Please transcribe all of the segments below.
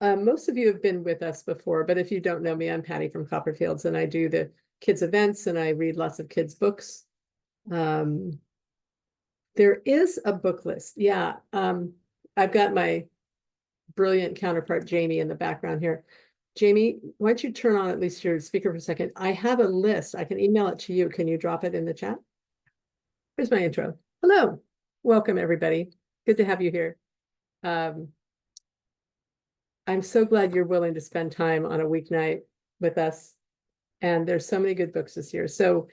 Most of you have been with us before, but if you don't know me, I'm Patty from Copperfields, and I do the kids events and I read lots of kids books. Um, there is a book list. Yeah. I've got my brilliant counterpart, Jamie, in the background here. Jamie, why don't you turn on at least your speaker for a second? I have a list. I can email it to you. Can you drop it in the chat? Here's my intro. Hello. Welcome, everybody. Good to have you here. I'm so glad you're willing to spend time on a weeknight with us. And there's so many good books this year. So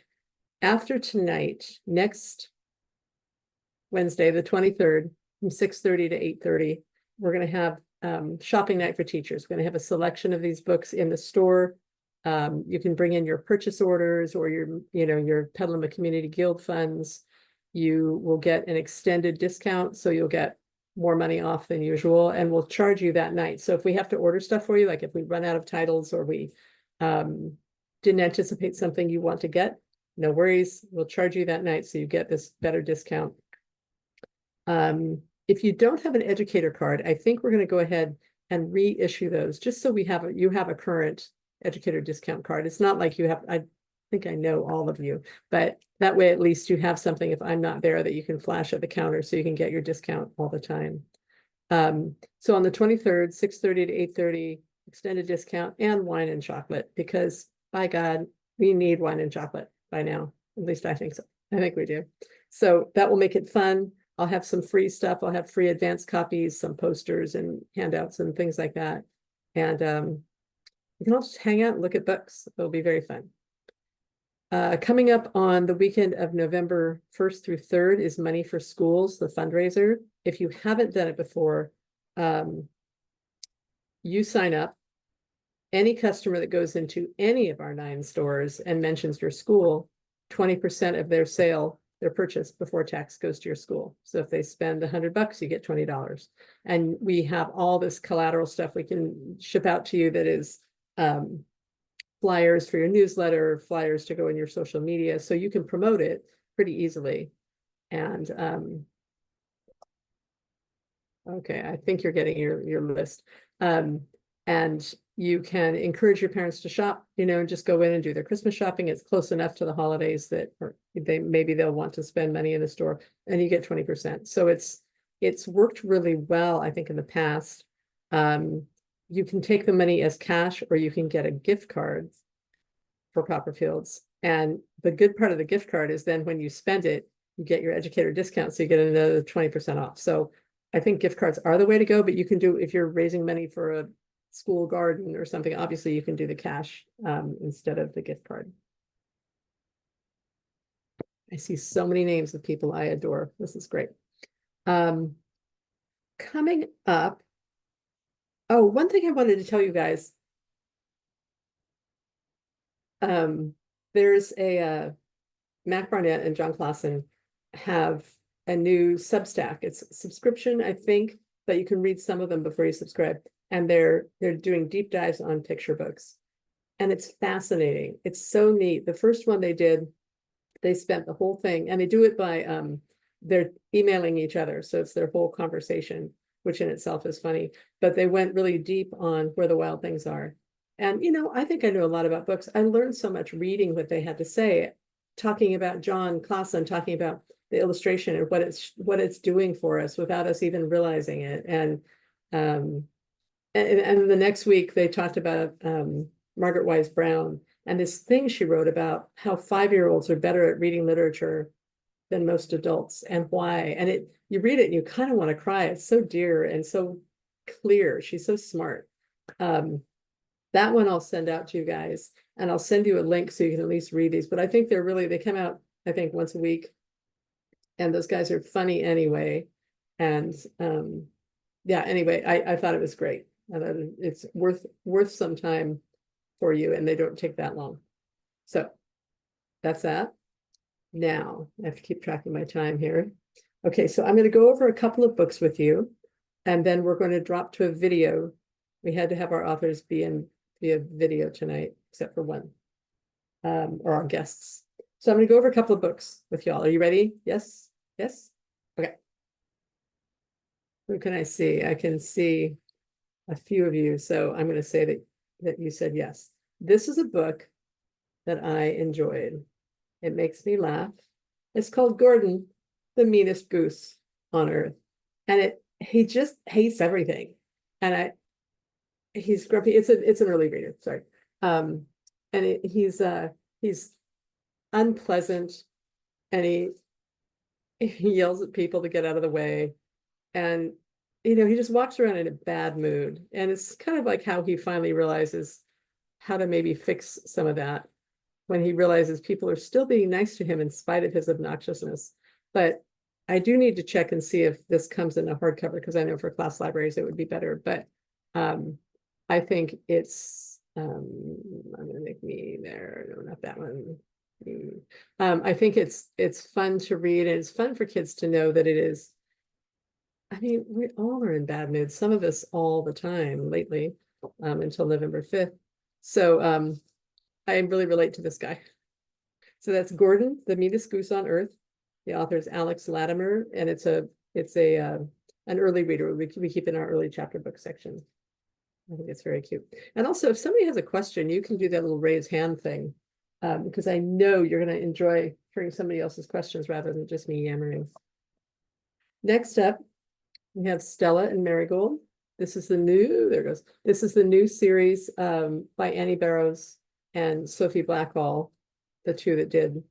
after tonight, next Wednesday, the 23rd, from 6:30 to 8:30, we're going to have shopping night for teachers. We're going to have a selection of these books in the store. You can bring in your purchase orders or your Petaluma Community Guild funds. You will get an extended discount, so you'll get more money off than usual, and we'll charge you that night. So if we have to order stuff for you, like if we run out of titles or we didn't anticipate something you want to get, no worries. We'll charge you that night so you get this better discount. If you don't have an educator card, I think we're going to go ahead and reissue those just so you have a current educator discount card. It's not like you have, I think I know all of you, but that way at least you have something if I'm not there that you can flash at the counter so you can get your discount all the time. So on the 23rd, 6:30 to 8:30, extended discount and wine and chocolate, because by God, we need wine and chocolate by now. At least I think so. I think we do. So that will make it fun. I'll have some free stuff. I'll have free advanced copies, some posters and handouts and things like that. And you can all just hang out and look at books. It'll be very fun. Coming up on the weekend of November 1st through 3rd is Money for Schools, the fundraiser. If you haven't done it before, you sign up. Any customer that goes into any of our 9 stores and mentions your school, 20% of their sale, their purchase before tax goes to your school. So if they spend $100, you get $20. And we have all this collateral stuff we can ship out to you that is flyers for your newsletter, flyers to go in your social media, so you can promote it pretty easily. And okay, I think you're getting your list. And you can encourage your parents to shop, and just go in and do their Christmas shopping. It's close enough to the holidays that maybe they'll want to spend money in the store, and you get 20%. So it's worked really well, I think, in the past. You can take the money as cash, or you can get a gift card for Copperfields. And the good part of the gift card is then when you spend it, you get your educator discount, so you get another 20% off. So I think gift cards are the way to go, but you can do, if you're raising money for a school garden or something, obviously you can do the cash instead of the gift card. I see so many names of people I adore. This is great. Coming up, oh, one thing I wanted to tell you guys. There's a Mac Barnett and John Clausen have a new Substack. It's a subscription, I think, but you can read some of them before you subscribe. And they're doing deep dives on picture books. And it's fascinating. It's so neat. The first one they did, they spent the whole thing, and they do it by they're emailing each other. So it's their whole conversation, which in itself is funny. But they went really deep on where the wild things are. And, I think I know a lot about books. I learned so much reading what they had to say, talking about John Clausen, talking about the illustration and what it's doing for us without us even realizing it. And the next week they talked about Margaret Wise Brown and this thing she wrote about how 5-year-olds are better at reading literature than most adults, and why. And you read it and you kind of want to cry. It's so dear and so clear. She's so smart. That one I'll send out to you guys, and I'll send you a link so you can at least read these. But I think they come out, I think, once a week, and those guys are funny anyway. And yeah, anyway, I thought it was great. I thought it's worth some time for you, and they don't take that long. So that's that. Now I have to keep track of my time here. Okay, so I'm going to go over a couple of books with you, and then we're going to drop to a video. We had to have our authors be in via video tonight, except for one, or our guests. So I'm going to go over a couple of books with y'all. Are you ready? Yes? Yes? Okay. Who can I see? I can see a few of you, so I'm going to say that you said yes. This is a book that I enjoyed. It makes me laugh. It's called Gordon, the Meanest Goose on Earth. And he just hates everything. And he's grumpy. It's an early reader, sorry. And he's unpleasant, and he yells at people to get out of the way. And he just walks around in a bad mood. And it's kind of like how he finally realizes how to maybe fix some of that, when he realizes people are still being nice to him in spite of his obnoxiousness. But I do need to check and see if this comes in a hardcover, because I know for class libraries it would be better. But I think it's I'm gonna make me there. No, not that one. I think it's fun to read, and it's fun for kids to know that it is. I mean, we all are in bad moods, some of us all the time lately, until November 5th. So I really relate to this guy. So that's Gordon, the Meanest Goose on Earth. The author is Alex Latimer, and it's an early reader. We keep in our early chapter book section. I think it's very cute. And also, if somebody has a question, you can do that little raise hand thing, because I know you're going to enjoy hearing somebody else's questions rather than just me yammering. Next up, we have Stella and Marigold. This is the new series by Annie Barrows and Sophie Blackall, the two that did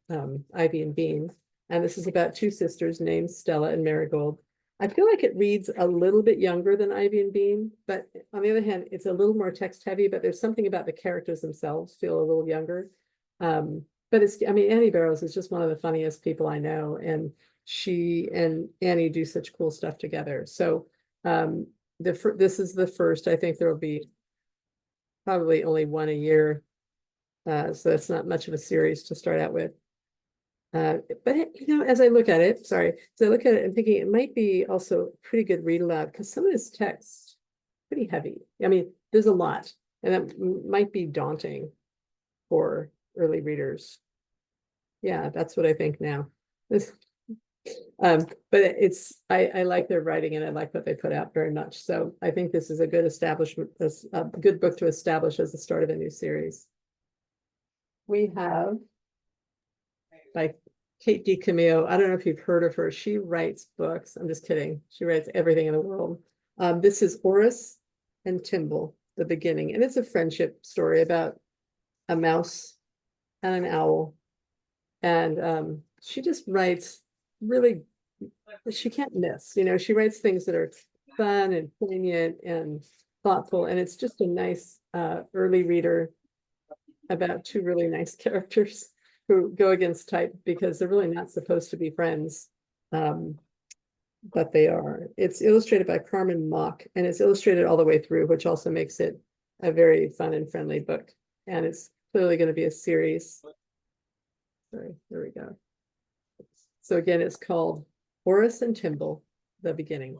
Ivy and Bean. And this is about two sisters named Stella and Marigold. I feel like it reads a little bit younger than Ivy and Bean, but on the other hand, it's a little more text heavy, but there's something about the characters themselves feel a little younger. But Annie Barrows is just one of the funniest people I know, and she and Annie do such cool stuff together. So this is the first. I think there will be probably only one a year. So that's not much of a series to start out with. But as I look at it, I'm thinking it might be also a pretty good read aloud, because some of this text pretty heavy. I mean, there's a lot, and that might be daunting for early readers. Yeah, that's what I think now. But I like their writing, and I like what they put out very much. So I think this is a good a good book to establish as the start of a new series. We have by Kate DiCamillo. I don't know if you've heard of her. She writes books. I'm just kidding. She writes everything in the world. This is Horace and Timble, the beginning, and it's a friendship story about a mouse and an owl. And she just writes really, she can't miss. She writes things that are fun and poignant and thoughtful, and it's just a nice early reader about two really nice characters who go against type because they're really not supposed to be friends, but they are. It's illustrated by Carmen Mock, and it's illustrated all the way through, which also makes it a very fun and friendly book. And it's clearly going to be a series. Sorry, there we go. So again, it's called Horace and Timble, the beginning.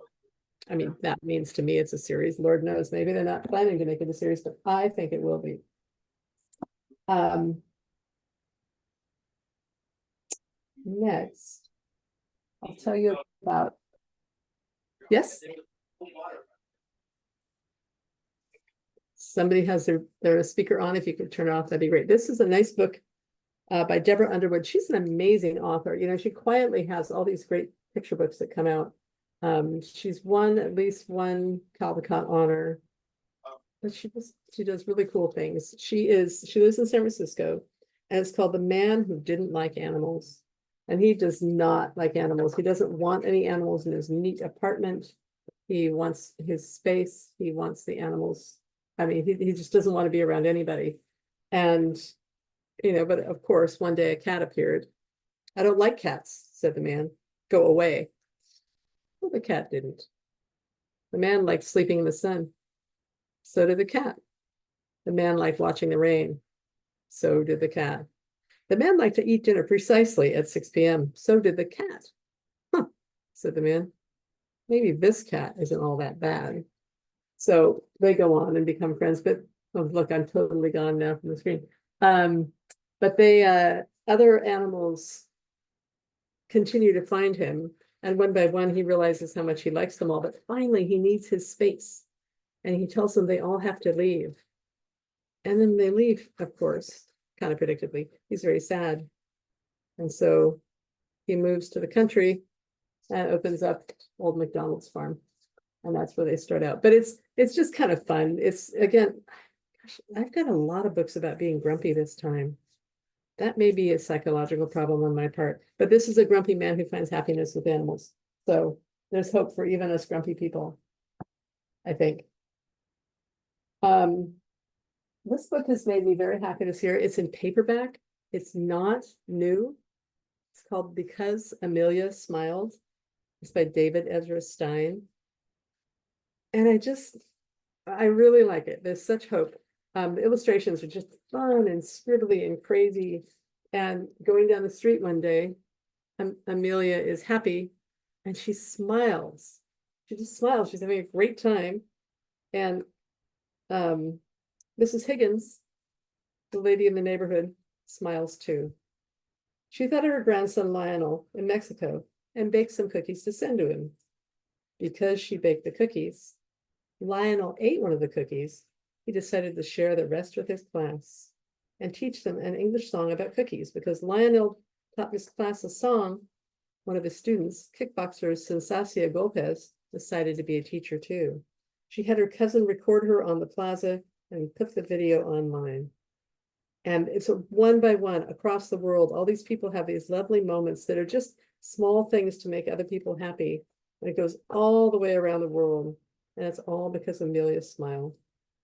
I mean, that means to me it's a series. Lord knows, maybe they're not planning to make it a series, but I think it will be. Next, I'll tell you about. Yes. Somebody has their speaker on. If you could turn it off, that'd be great. This is a nice book by Deborah Underwood. She's an amazing author. She quietly has all these great picture books that come out. She's won at least one Caldecott honor, but she does really cool things. She lives in San Francisco, and it's called The Man Who Didn't Like Animals. And he does not like animals. He doesn't want any animals in his neat apartment. He wants his space. He wants the animals. I mean, he just doesn't want to be around anybody. And but of course, one day a cat appeared. "I don't like cats," said the man. "Go away." Well, the cat didn't. The man liked sleeping in the sun. So did the cat. The man liked watching the rain. So did the cat. The man liked to eat dinner precisely at 6 p.m. So did the cat. "Huh," said the man. "Maybe this cat isn't all that bad." So they go on and become friends. But oh, look, I'm totally gone now from the screen. But other animals continue to find him, and one by one he realizes how much he likes them all, but finally he needs his space. and he tells them they all have to leave. And then they leave, of course, kind of predictably. He's very sad. And so he moves to the country and opens up Old MacDonald's farm. And that's where they start out. But it's just kind of fun. It's, again, gosh, I've got a lot of books about being grumpy this time. That may be a psychological problem on my part, but this is a grumpy man who finds happiness with animals. So there's hope for even us grumpy people, I think. This book has made me very happy this year. It's in paperback. It's not new. It's called Because Amelia Smiled. It's by David Ezra Stein. And I really like it. There's such hope. The illustrations are just fun and scribbly and crazy. And going down the street one day, Amelia is happy and she smiles. She just smiles. She's having a great time. And Mrs. Higgins, the lady in the neighborhood, smiles too. She thought of her grandson Lionel in Mexico and baked some cookies to send to him. Because she baked the cookies, Lionel ate one of the cookies. He decided to share the rest with his class and teach them an English song about cookies because Lionel taught his class a song. One of his students, kickboxer Sensacia Golpez, decided to be a teacher too. She had her cousin record her on the plaza and put the video online. And it's a one by one across the world. All these people have these lovely moments that are just small things to make other people happy. And it goes all the way around the world. And it's all because Amelia smiled.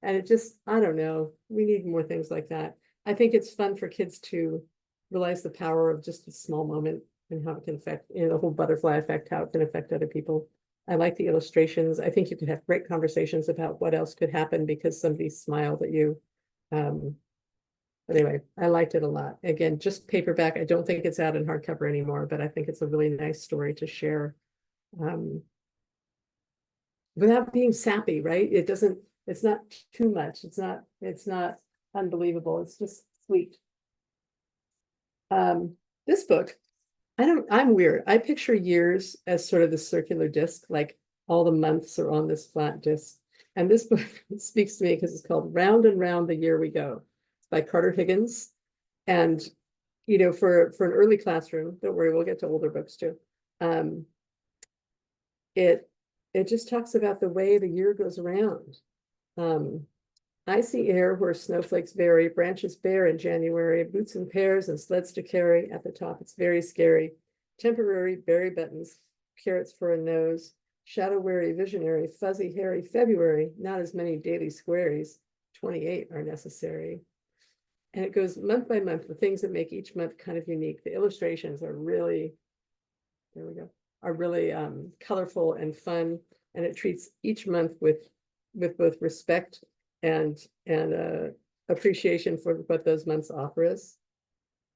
And it just, I don't know, we need more things like that. I think it's fun for kids to realize the power of just a small moment and how it can affect, the whole butterfly effect, how it can affect other people. I like the illustrations. I think you could have great conversations about what else could happen because somebody smiled at you. But anyway, I liked it a lot. Again, just paperback. I don't think it's out in hardcover anymore, but I think it's a really nice story to share. Without being sappy, right? It's not too much. It's not unbelievable. It's just sweet. This book, I'm weird. I picture years as sort of the circular disc, like all the months are on this flat disc. And this book speaks to me because it's called Round and Round the Year We Go. It's by Carter Higgins. And, for an early classroom, don't worry, we'll get to older books too. It just talks about the way the year goes around. Icy air where snowflakes vary, branches bare in January, boots and pears and sleds to carry. At the top, it's very scary. Temporary berry buttons, carrots for a nose, shadow weary, visionary, fuzzy, hairy February, not as many daily squaries, 28 are necessary. And it goes month by month, the things that make each month kind of unique. The illustrations are really, there we go, are really colorful and fun. And it treats each month with both respect and appreciation for what those months offer us.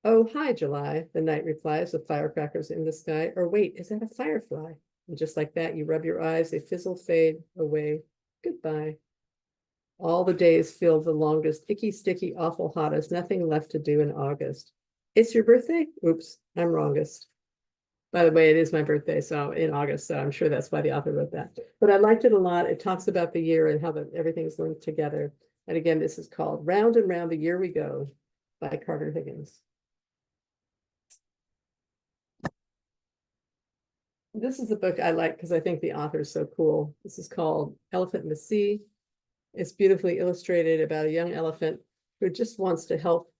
Oh, hi, July, the night replies with firecrackers in the sky. Or wait, is that a firefly? And just like that, you rub your eyes, they fizzle, fade away. Goodbye. All the days feel the longest, icky, sticky, awful hottest, nothing left to do in August. It's your birthday? Oops, I'm wrongest. By the way, it is my birthday, so in August, so I'm sure that's why the author wrote that. But I liked it a lot. It talks about the year and how everything's linked together. And again, this is called Round and Round the Year We Go by Carter Higgins. This is a book I like because I think the author is so cool. This is called Elephant in the Sea. It's beautifully illustrated about a young elephant who just wants to help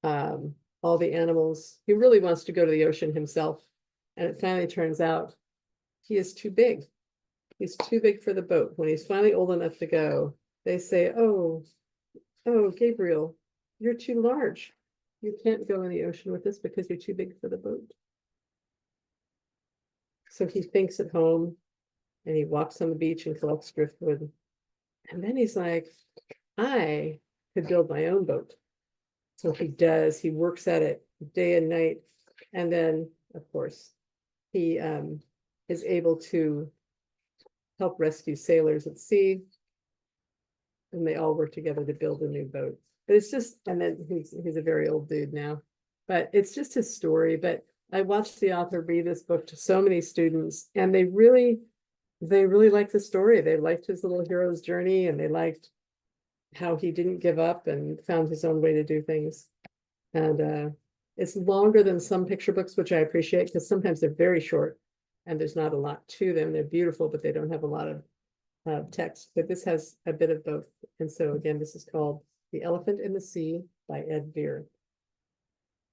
all the animals. He really wants to go to the ocean himself. And it finally turns out he is too big. He's too big for the boat. When he's finally old enough to go, they say, oh, Gabriel, you're too large. You can't go in the ocean with us because you're too big for the boat. So he thinks at home and he walks on the beach and collects driftwood. And then he's like, I could build my own boat. So he does, he works at it day and night. And then, of course, he is able to help rescue sailors at sea. And they all work together to build a new boat. But it's just, and then he's a very old dude now. But it's just his story. But I watched the author read this book to so many students, and they really they really liked the story. They liked his little hero's journey, and they liked how he didn't give up and found his own way to do things. And it's longer than some picture books, which I appreciate because sometimes they're very short and there's not a lot to them. They're beautiful, but they don't have a lot of text. But this has a bit of both. And so again, this is called The Elephant in the Sea by Ed Veer.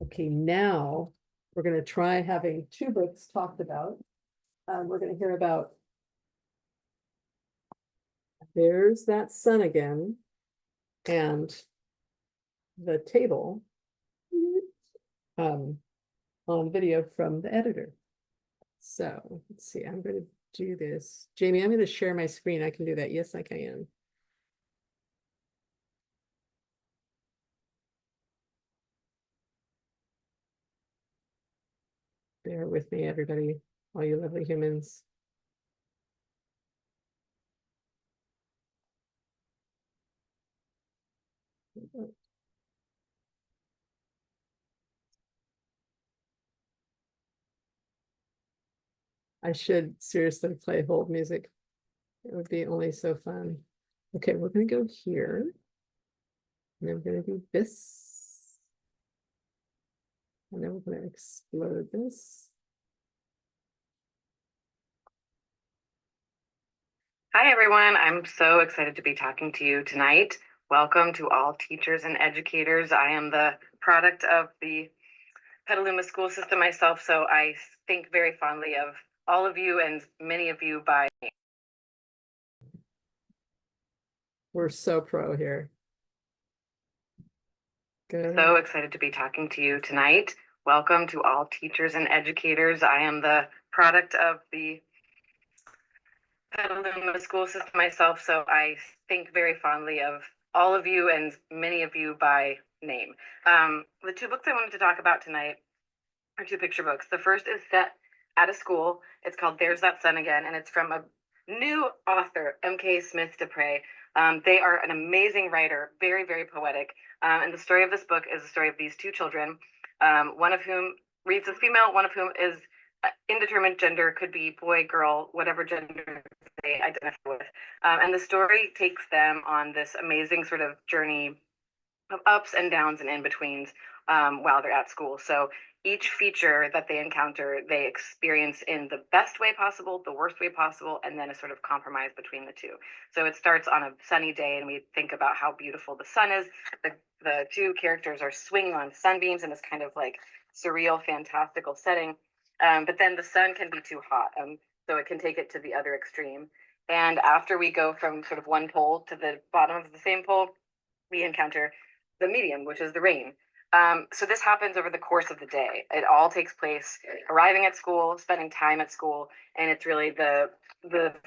Okay, now we're going to try having two books talked about. We're going to hear about There's That Sun Again and The Table on video from the editor. So let's see, I'm going to do this. Jamie, I'm going to share my screen. I can do that. Yes, I can. Bear with me, everybody, all you lovely humans. I should seriously play hold music. It would be only so fun. Okay, we're going to go here. And then we're going to do this. And then we're going to explode this. Hi, everyone. I'm so excited to be talking to you tonight. Welcome to all teachers and educators. I am the product of the Petaluma school system myself, so I think very fondly of all of you and many of you by name. We're so pro here. Good. So excited to be talking to you tonight. Welcome to all teachers and educators. I am the product of the Petaluma school system myself, so I think very fondly of all of you and many of you by name. The two books I wanted to talk about tonight are two picture books. The first is set at a school. It's called There's That Sun Again, and it's from a new author, M.K. Smith Dupre. They are an amazing writer, very, very poetic. And the story of this book is the story of these two children, one of whom reads as female, one of whom is indeterminate gender, could be boy, girl, whatever gender they identify with. And the story takes them on this amazing sort of journey of ups and downs and in-betweens while they're at school. So each feature that they encounter, they experience in the best way possible, the worst way possible, and then a sort of compromise between the two. So it starts on a sunny day, and we think about how beautiful the sun is. The two characters are swinging on sunbeams in this kind of like surreal, fantastical setting. But then the sun can be too hot, so it can take it to the other extreme. And after we go from sort of one pole to the bottom of the same pole, we encounter the medium, which is the rain. So this happens over the course of the day. It all takes place arriving at school, spending time at school, and it's really the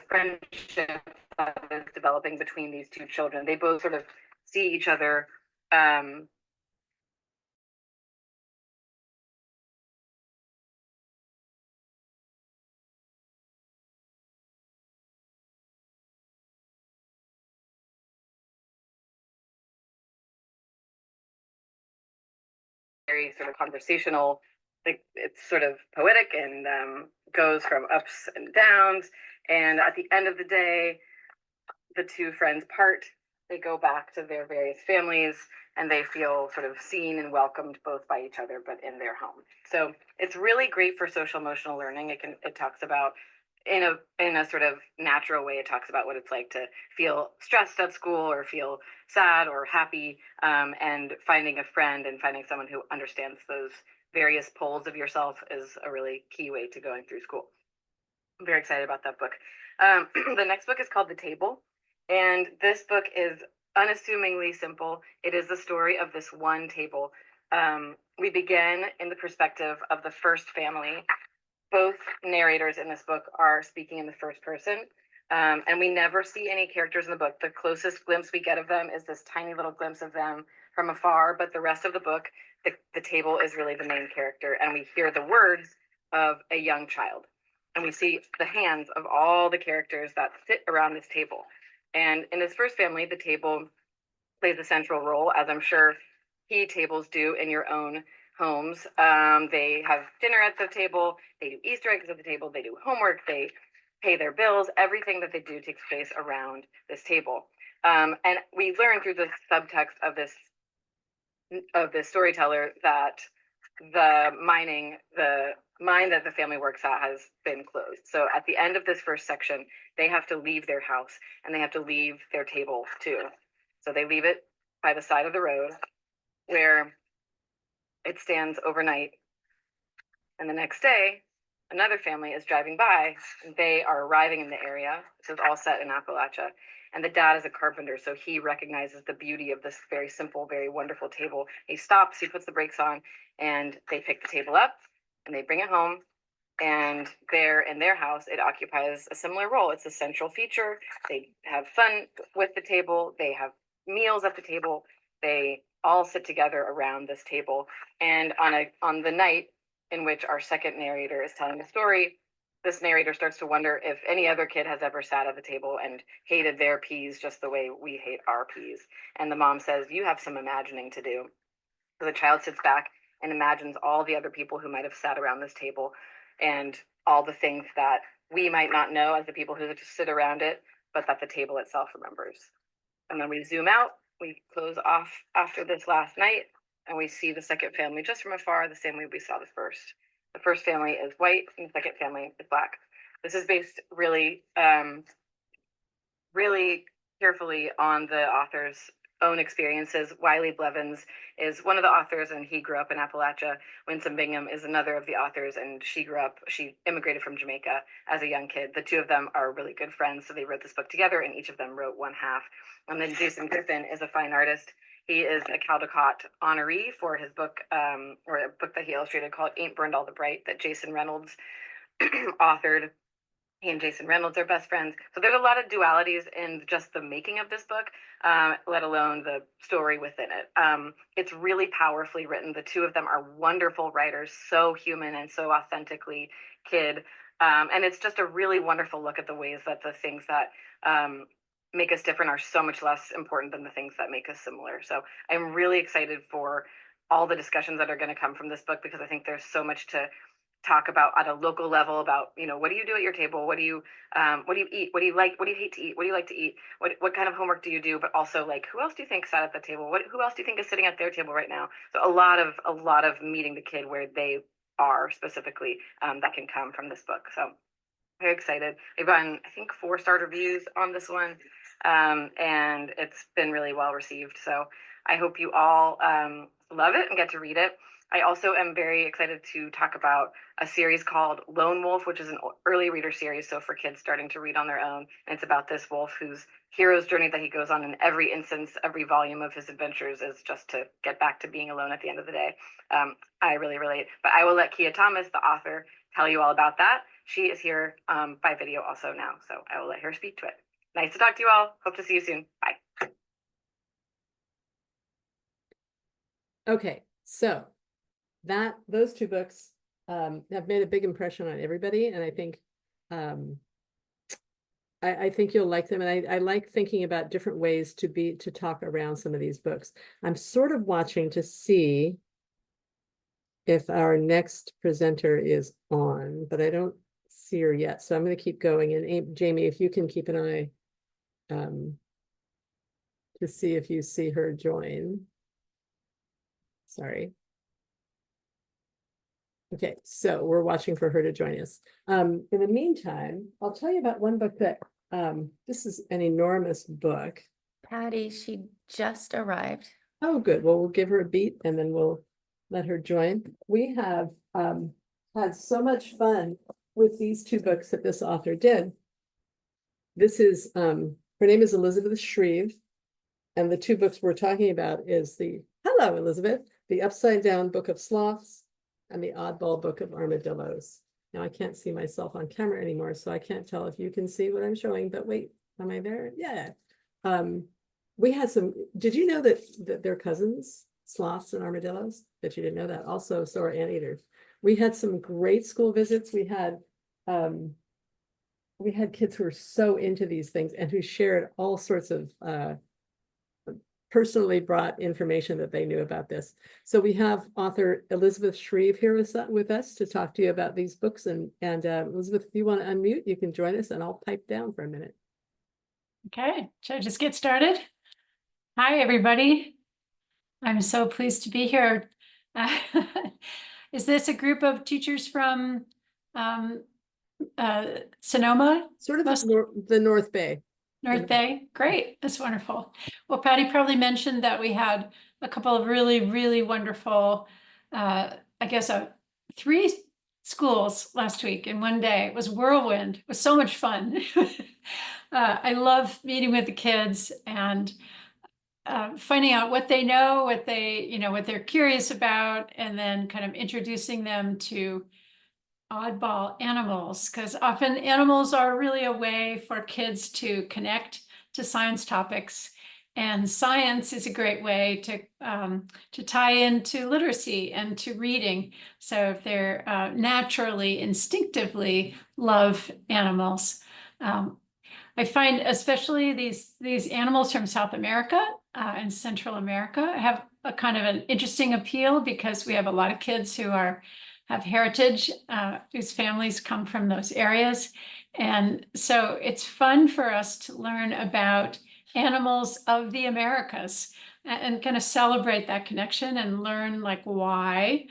friendship that is developing between these two children. They both sort of see each other very sort of conversational. It's sort of poetic and goes from ups and downs. And at the end of the day, the two friends part. They go back to their various families, and they feel sort of seen and welcomed both by each other, but in their home. So it's really great for social emotional learning. It talks about in a sort of natural way. It talks about what it's like to feel stressed at school or feel sad or happy, and finding a friend and finding someone who understands those various poles of yourself is a really key way to going through school. I'm very excited about that book. The next book is called The Table. And this book is unassumingly simple. It is the story of this one table. We begin in the perspective of the first family. Both narrators in this book are speaking in the first person. And we never see any characters in the book. The closest glimpse we get of them is this tiny little glimpse of them from afar. But the rest of the book, the table is really the main character. And we hear the words of a young child. And we see the hands of all the characters that sit around this table. And in this first family, the table plays a central role, as I'm sure tea tables do in your own homes. They have dinner at the table, they do Easter eggs at the table, they do homework, they pay their bills. Everything that they do takes place around this table. And we learn through the subtext of this storyteller that the mine that the family works at has been closed. So at the end of this first section, they have to leave their house and they have to leave their table too. So they leave it by the side of the road where it stands overnight. And the next day, another family is driving by and they are arriving in the area. This is all set in Appalachia. And the dad is a carpenter, so he recognizes the beauty of this very simple, very wonderful table. He stops, he puts the brakes on, and they pick the table up and they bring it home. And there in their house, it occupies a similar role. It's a central feature. They have fun with the table. They have meals at the table. They all sit together around this table. And on the night in which our second narrator is telling the story, this narrator starts to wonder if any other kid has ever sat at the table and hated their peas just the way we hate our peas. And the mom says, you have some imagining to do. So the child sits back and imagines all the other people who might have sat around this table and all the things that we might not know as the people who just sit around it, but that the table itself remembers. And then we zoom out, we close off after this last night, and we see the second family just from afar, the same way we saw the first. The first family is white and the second family is black. This is based really, really carefully on the author's own experiences. Wiley Blevins is one of the authors, and he grew up in Appalachia. Winsome Bingham is another of the authors, and she immigrated from Jamaica as a young kid. The two of them are really good friends, so they wrote this book together, and each of them wrote one half. And then Jason Griffin is a fine artist. He is a Caldecott honoree for his book, or a book that he illustrated called Ain't Burned All the Bright, that Jason Reynolds authored. He and Jason Reynolds are best friends. So there's a lot of dualities in just the making of this book, let alone the story within it. It's really powerfully written. The two of them are wonderful writers, so human and so authentically kid. And it's just a really wonderful look at the ways that the things that make us different are so much less important than the things that make us similar. So I'm really excited for all the discussions that are going to come from this book, because I think there's so much to talk about at a local level about, what do you do at your table? What do you eat? What do you like? What do you hate to eat? What do you like to eat? What kind of homework do you do? But also, like, who else do you think sat at the table? Who else do you think is sitting at their table right now? So a lot of meeting the kid where they are specifically, that can come from this book. So very excited. We've gotten, I think, 4-star reviews on this one, and it's been really well received. So I hope you all love it and get to read it. I also am very excited to talk about a series called Lone Wolf, which is an early reader series, so for kids starting to read on their own. And it's about this wolf whose hero's journey that he goes on in every instance, every volume of his adventures is just to get back to being alone at the end of the day. I really relate. But I will let Kia Thomas, the author, tell you all about that. She is here by video also now, so I will let her speak to it. Nice to talk to you all. Hope to see you soon. Bye. Okay, so those two books have made a big impression on everybody, and I think I think you'll like them. And I like thinking about different ways to talk around some of these books. I'm sort of watching to see if our next presenter is on, but I don't see her yet. So I'm going to keep going. And Jamie, if you can keep an eye to see if you see her join. Sorry. Okay, so we're watching for her to join us. In the meantime, I'll tell you about one book that this is an enormous book. Patty, she just arrived. Oh, good. Well, we'll give her a beat and then we'll let her join. We have had so much fun with these two books that this author did. This is her name is Elizabeth Shreve, and the two books we're talking about is hello, Elizabeth, the Upside Down Book of Sloths and the Oddball Book of Armadillos. Now I can't see myself on camera anymore, so I can't tell if you can see what I'm showing, but wait, am I there? Yeah. We had did you know that they're cousins, sloths and armadillos? Bet you didn't know that. Also, so are anteaters. We had some great school visits. We had kids who were so into these things and who shared all sorts of personally brought information that they knew about this. So we have author Elizabeth Shreve here with us to talk to you about these books. And Elizabeth, if you want to unmute, you can join us, and I'll pipe down for a minute. Okay, should I just get started? Hi, everybody. I'm so pleased to be here. Is this a group of teachers from Sonoma, Sort of Most- the North Bay. North Bay? Great, that's wonderful. Well, Patty probably mentioned that we had a couple of really, really wonderful, I guess, 3 schools last week in one day. It was whirlwind. It was so much fun. I love meeting with the kids and finding out what they know, what they're curious about, and then kind of introducing them to oddball animals, because often animals are really a way for kids to connect to science topics. And science is a great way to tie into literacy and to reading. So if they're naturally, instinctively love animals. I find especially these animals from South America and Central America have a kind of an interesting appeal, because we have a lot of kids who have heritage, whose families come from those areas. And so it's fun for us to learn about animals of the Americas and kind of celebrate that connection and learn, like, why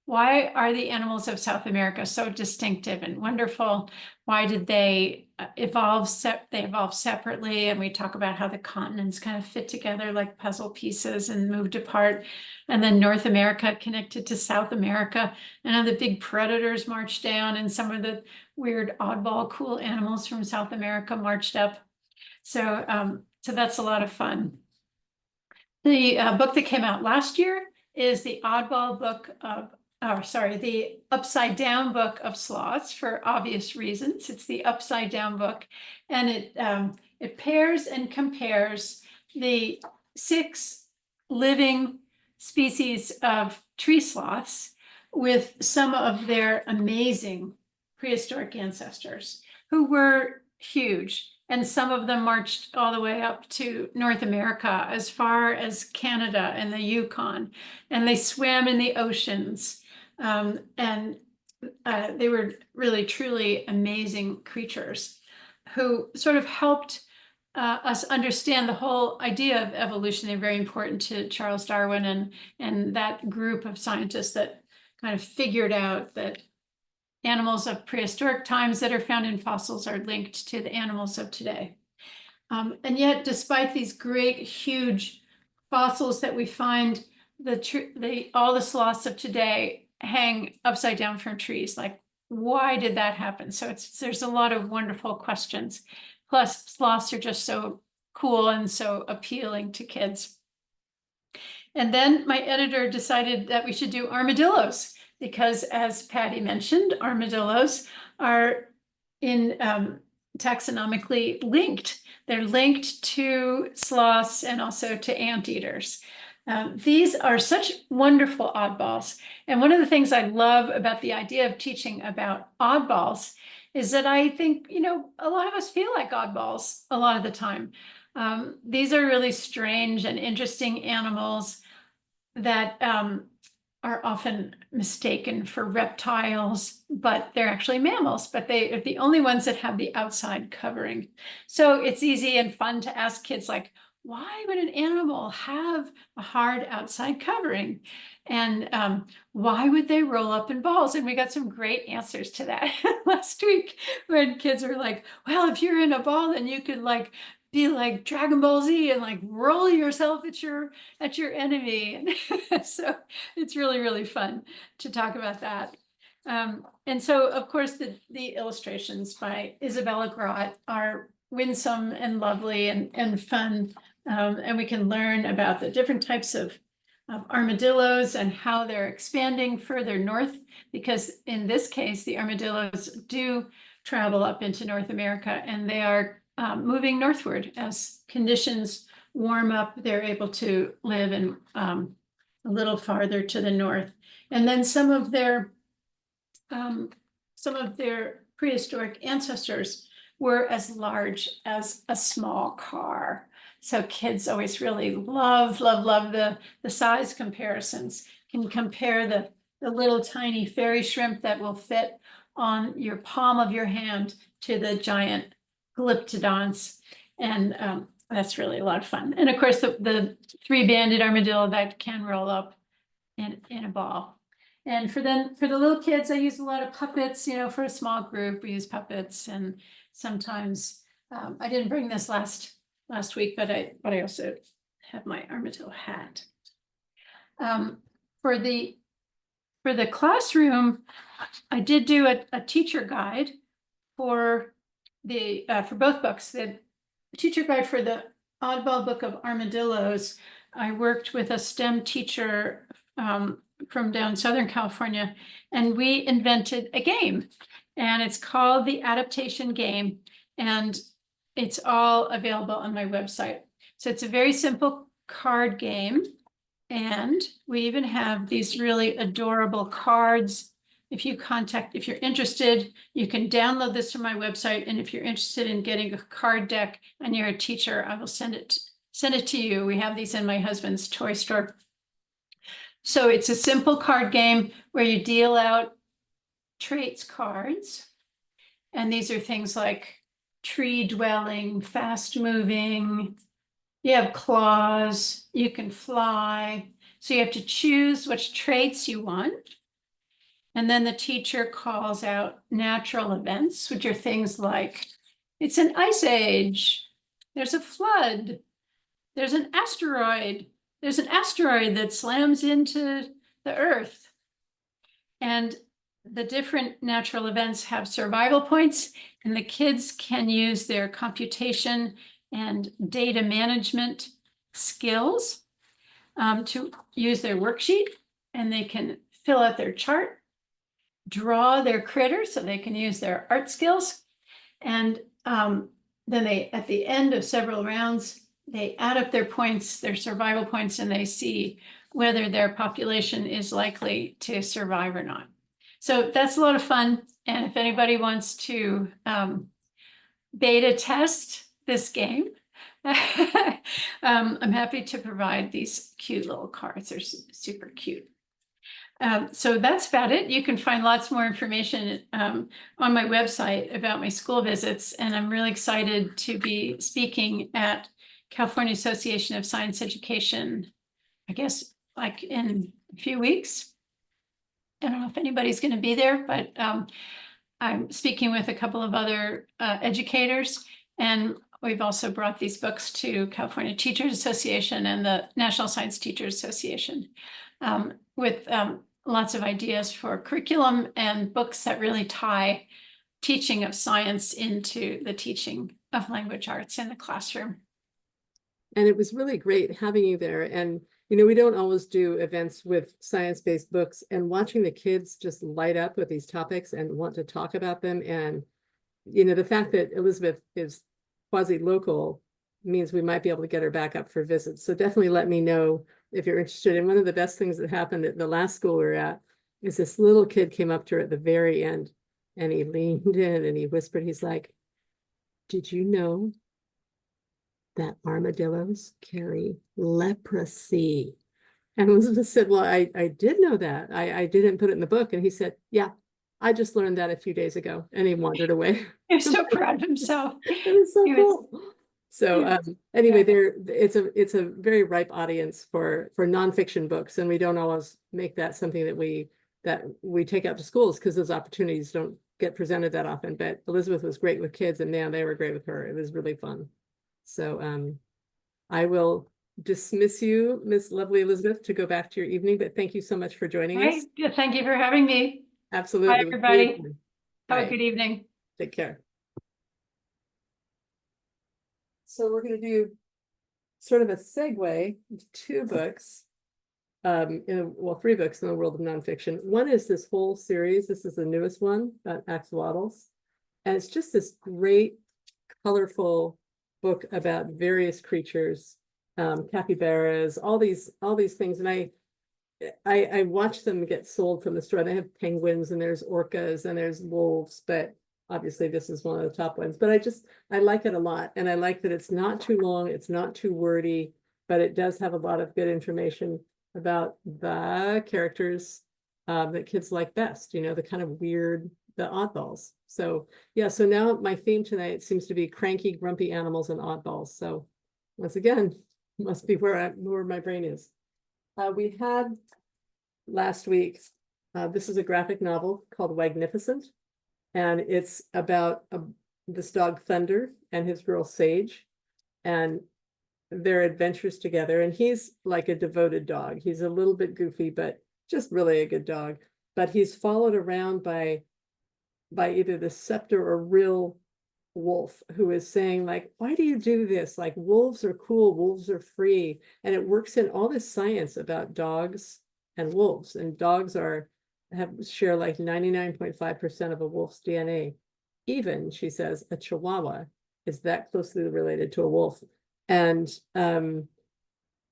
are the animals of South America so distinctive and wonderful? Why did they evolve? They evolved separately, and we talk about how the continents kind of fit together like puzzle pieces and moved apart. And then North America connected to South America, and how the big predators marched down, and some of the weird oddball cool animals from South America marched up. So that's a lot of fun. The book that came out last year is the the Upside Down Book of Sloths, for obvious reasons. It's the Upside Down book, and it pairs and compares the 6 living species of tree sloths with some of their amazing prehistoric ancestors, who were huge. And some of them marched all the way up to North America, as far as Canada and the Yukon, and they swam in the oceans. And they were really, truly amazing creatures who sort of helped us understand the whole idea of evolution. They're very important to Charles Darwin and that group of scientists that kind of figured out that animals of prehistoric times that are found in fossils are linked to the animals of today. And yet, despite these great, huge fossils that we find, all the sloths of today hang upside down from trees. Like, why did that happen? So there's a lot of wonderful questions. Plus, sloths are just so cool and so appealing to kids. And then my editor decided that we should do armadillos, because, as Patty mentioned, armadillos are taxonomically linked. They're linked to sloths and also to anteaters. These are such wonderful oddballs. And one of the things I love about the idea of teaching about oddballs is that I think, a lot of us feel like oddballs a lot of the time. These are really strange and interesting animals that are often mistaken for reptiles, but they're actually mammals, but they are the only ones that have the outside covering. So it's easy and fun to ask kids, like, why would an animal have a hard outside covering? And why would they roll up in balls? And we got some great answers to that last week, when kids were like, well, if you're in a ball, then you could be like Dragon Ball Z and roll yourself at your enemy. So it's really, really fun to talk about that. And so, of course, the illustrations by Isabella Grott are winsome and lovely and fun. And we can learn about the different types of armadillos and how they're expanding further north, because in this case, the armadillos do travel up into North America, and they are moving northward as conditions warm up. They're able to live in a little farther to the north. And then some of their prehistoric ancestors were as large as a small car. So kids always really love the size comparisons. Can compare the little tiny fairy shrimp that will fit on your palm of your hand to the giant glyptodons. And that's really a lot of fun. And of course, the three-banded armadillo that can roll up in a ball. And for the little kids, I use a lot of puppets, for a small group, we use puppets. And sometimes, I didn't bring this last week, but I also have my armadillo hat. For the classroom, I did do a teacher guide for both books. The teacher guide for the oddball book of armadillos, I worked with a STEM teacher from down Southern California, and we invented a game, and it's called the Adaptation Game, and it's all available on my website. So it's a very simple card game, and we even have these really adorable cards. If you're interested, you can download this from my website, and if you're interested in getting a card deck and you're a teacher, I will send it to you. We have these in my husband's toy store. So it's a simple card game where you deal out traits cards. And these are things like tree dwelling, fast moving. You have claws, you can fly. So you have to choose which traits you want. And then the teacher calls out natural events, which are things like, it's an ice age, there's a flood, there's an asteroid that slams into the earth. And the different natural events have survival points, and the kids can use their computation and data management skills to use their worksheet, and they can fill out their chart, draw their critter so they can use their art skills. And then they, at the end of several rounds, they add up their points, their survival points, and they see whether their population is likely to survive or not. So that's a lot of fun. And if anybody wants to beta test this game, I'm happy to provide these cute little cards. They're super cute. So that's about it. You can find lots more information on my website about my school visits. And I'm really excited to be speaking at California Association of Science Education, I guess like in a few weeks. I don't know if anybody's going to be there, but I'm speaking with a couple of other educators, and we've also brought these books to California Teachers Association and the National Science Teachers Association with lots of ideas for curriculum and books that really tie teaching of science into the teaching of language arts in the classroom. And it was really great having you there. And, we don't always do events with science-based books, and watching the kids just light up with these topics and want to talk about them. And, the fact that Elizabeth is quasi-local means we might be able to get her back up for visits. So definitely let me know if you're interested. And one of the best things that happened at the last school we were at is this little kid came up to her at the very end, and he leaned in and he whispered, he's like, "Did you know that armadillos carry leprosy?" And Elizabeth said, "Well, I did know that. I didn't put it in the book." And he said, "Yeah, I just learned that a few days ago." And he wandered away. He's so proud of himself. It was so cool. So anyway, it's a very ripe audience for nonfiction books, and we don't always make that something that we take out to schools, because those opportunities don't get presented that often. But Elizabeth was great with kids, and man, they were great with her. It was really fun. So I will dismiss you, Miss Lovely Elizabeth, to go back to your evening, but thank you so much for joining us. Yeah, thank you for having me. Absolutely. Bye, everybody. Have Bye. a good evening. Take care. So we're going to do sort of a segue into two books, three books in the world of nonfiction. One is this whole series. This is the newest one, Axolotls, and it's just this great, colorful book about various creatures, capybaras, all these things. And I watch them get sold from the store. They have penguins, and there's orcas, and there's wolves, but obviously this is one of the top ones, but I like it a lot. And I like that it's not too long, it's not too wordy, but it does have a lot of good information about the characters that kids like best, you know, the kind of weird, the oddballs. So yeah, so now my theme tonight seems to be cranky, grumpy animals and oddballs. So once again, must be where my brain is. We had last week, this is a graphic novel called Magnificent, and it's about this dog Thunder and his girl Sage, and their adventures together. And he's like a devoted dog. He's a little bit goofy, but just really a good dog. But he's followed around by either the scepter or real wolf who is saying like, why do you do this? Like, wolves are cool, wolves are free. And it works in all this science about dogs and wolves. And dogs share like 99.5% of a wolf's DNA. Even, she says, a Chihuahua is that closely related to a wolf. And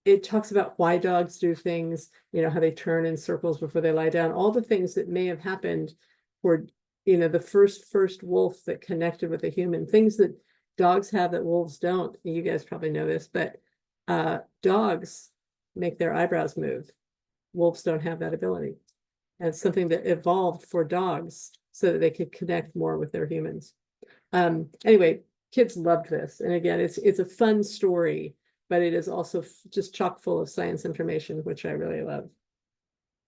it talks about why dogs do things, you know, how they turn in circles before they lie down, all the things that may have happened for, you know, the first wolf that connected with a human, things that dogs have that wolves don't. You guys probably know this, but dogs make their eyebrows move. Wolves don't have that ability. And it's something that evolved for dogs so that they could connect more with their humans. Anyway, kids loved this. And again, it's a fun story, but it is also just chock full of science information, which I really love.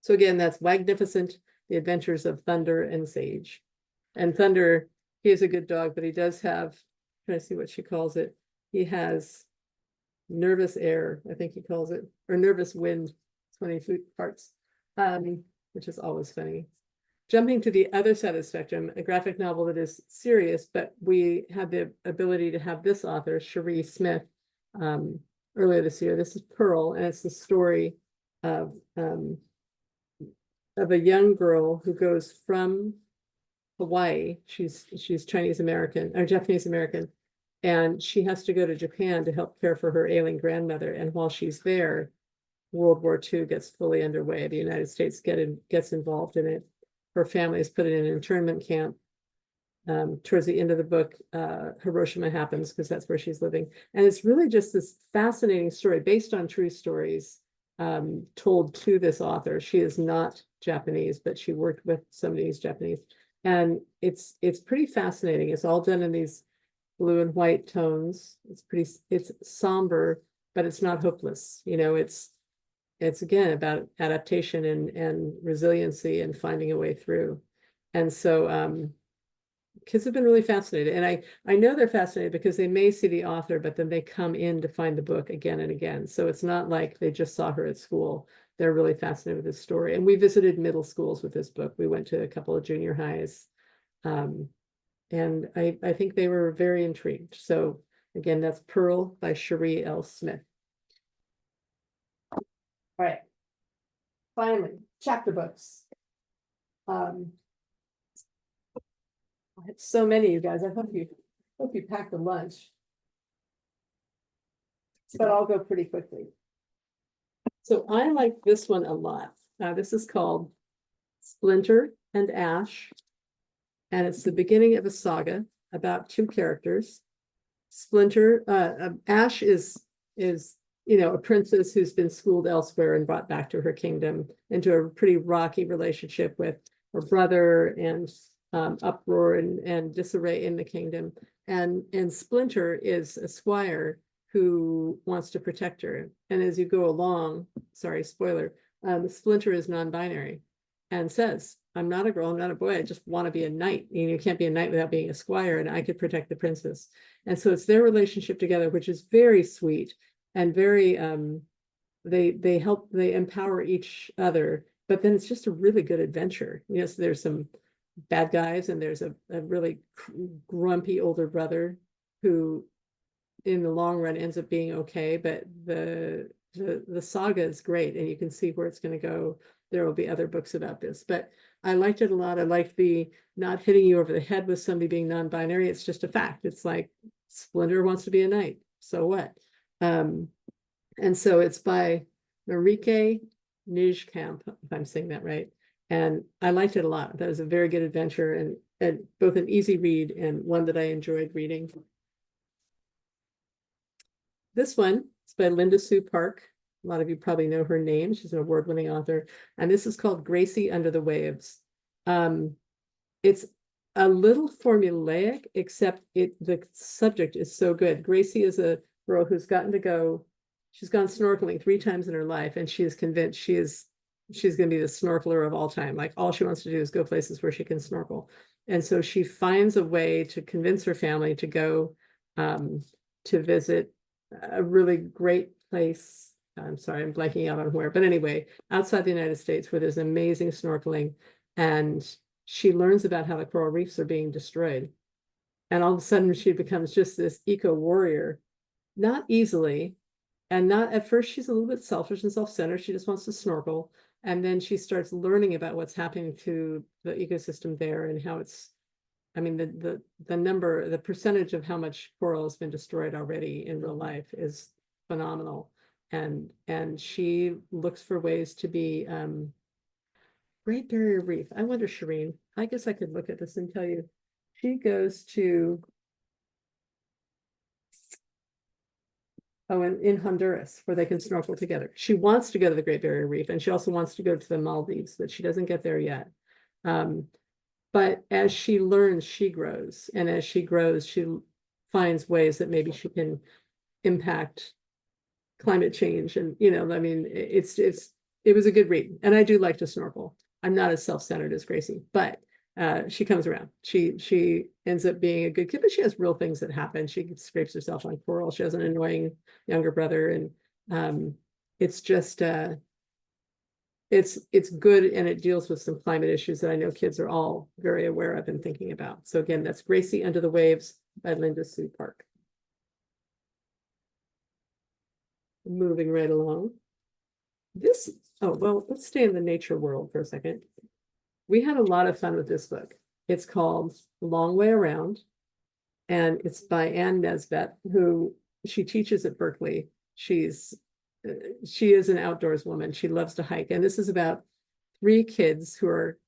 So again, that's Magnificent, The Adventures of Thunder and Sage. And Thunder, he is a good dog, but he does have, I'm trying to see what she calls it. He has nervous air, I think he calls it, or nervous wind, 20 parts, which is always funny. Jumping to the other side of the spectrum, a graphic novel that is serious, but we had the ability to have this author, Cherie Smith, earlier this year. This is Pearl, and it's the story of a young girl who goes from Hawaii. She's Chinese American or Japanese American, and she has to go to Japan to help care for her ailing grandmother. And while she's there, World War II gets fully underway. The United States gets involved in it. Her family is put in an internment camp. Towards the end of the book, Hiroshima happens because that's where she's living. And it's really just this fascinating story based on true stories told to this author. She is not Japanese, but she worked with somebody who's Japanese. And it's pretty fascinating. It's all done in these blue and white tones. It's somber, but it's not hopeless. You know, it's again about adaptation and resiliency and finding a way through. And so kids have been really fascinated. And I know they're fascinated because they may see the author, but then they come in to find the book again and again. So it's not like they just saw her at school. They're really fascinated with this story. And we visited middle schools with this book. We went to a couple of junior highs. And I think they were very intrigued. So again, that's Pearl by Cherie L. Smith. All right. Finally, chapter books. I had so many, you guys. I hope you packed a lunch. But I'll go pretty quickly. So I like this one a lot. This is called Splinter and Ash. And it's the beginning of a saga about two characters. Splinter, Ash is you know, a princess who's been schooled elsewhere and brought back to her kingdom into a pretty rocky relationship with her brother and uproar and disarray in the kingdom. And Splinter is a squire who wants to protect her. And as you go along, sorry, spoiler, Splinter is non-binary and says, I'm not a girl, I'm not a boy, I just want to be a knight. You can't be a knight without being a squire, and I could protect the princess. And so it's their relationship together, which is very sweet and very they empower each other, but then it's just a really good adventure. Yes, there's some bad guys, and there's a really grumpy older brother who in the long run ends up being okay, but the saga is great, and you can see where it's going to go. There will be other books about this, but I liked it a lot. I liked the not hitting you over the head with somebody being non-binary. It's just a fact. It's like Splinter wants to be a knight, so what? And so it's by Marieke Nijkamp, if I'm saying that right. And I liked it a lot. That was a very good adventure. And both an easy read and one that I enjoyed reading. This one is by Linda Sue Park. A lot of you probably know her name. She's an award-winning author. And this is called Gracie Under the Waves. It's a little formulaic, except the subject is so good. Gracie is a girl who's she's gone snorkeling 3 times in her life, and she is convinced she's going to be the snorkeler of all time. Like, all she wants to do is go places where she can snorkel. And so she finds a way to convince her family to go to visit a really great place. I'm sorry, I'm blanking out on where, but anyway, outside the United States, where there's amazing snorkeling, and she learns about how the coral reefs are being destroyed. And all of a sudden she becomes just this eco warrior, not easily. And not at first, she's a little bit selfish and self-centered. She just wants to snorkel. And then she starts learning about what's happening to the ecosystem there and how it's, I mean, the percentage of how much coral has been destroyed already in real life is phenomenal. And she looks for ways to be Great Barrier Reef. I wonder, Shireen, I guess I could look at this and tell you. She goes to in Honduras, where they can snorkel together. She wants to go to the Great Barrier Reef, and she also wants to go to the Maldives, but she doesn't get there yet. But as she learns, she grows. And as she grows, she finds ways that maybe she can impact climate change. And, I mean, it was a good read. And I do like to snorkel. I'm not as self-centered as Gracie, but she comes around. She ends up being a good kid, but she has real things that happen. She scrapes herself on coral. She has an annoying younger brother, and it's just it's good, and it deals with some climate issues that I know kids are all very aware of and thinking about. So again, that's Gracie Under the Waves by Linda Sue Park. Moving right along. Let's stay in the nature world for a second. We had a lot of fun with this book. It's called Long Way Around, and it's by Ann Nesbet, who she teaches at Berkeley. She is an outdoors woman. She loves to hike. And this is about 3 kids who are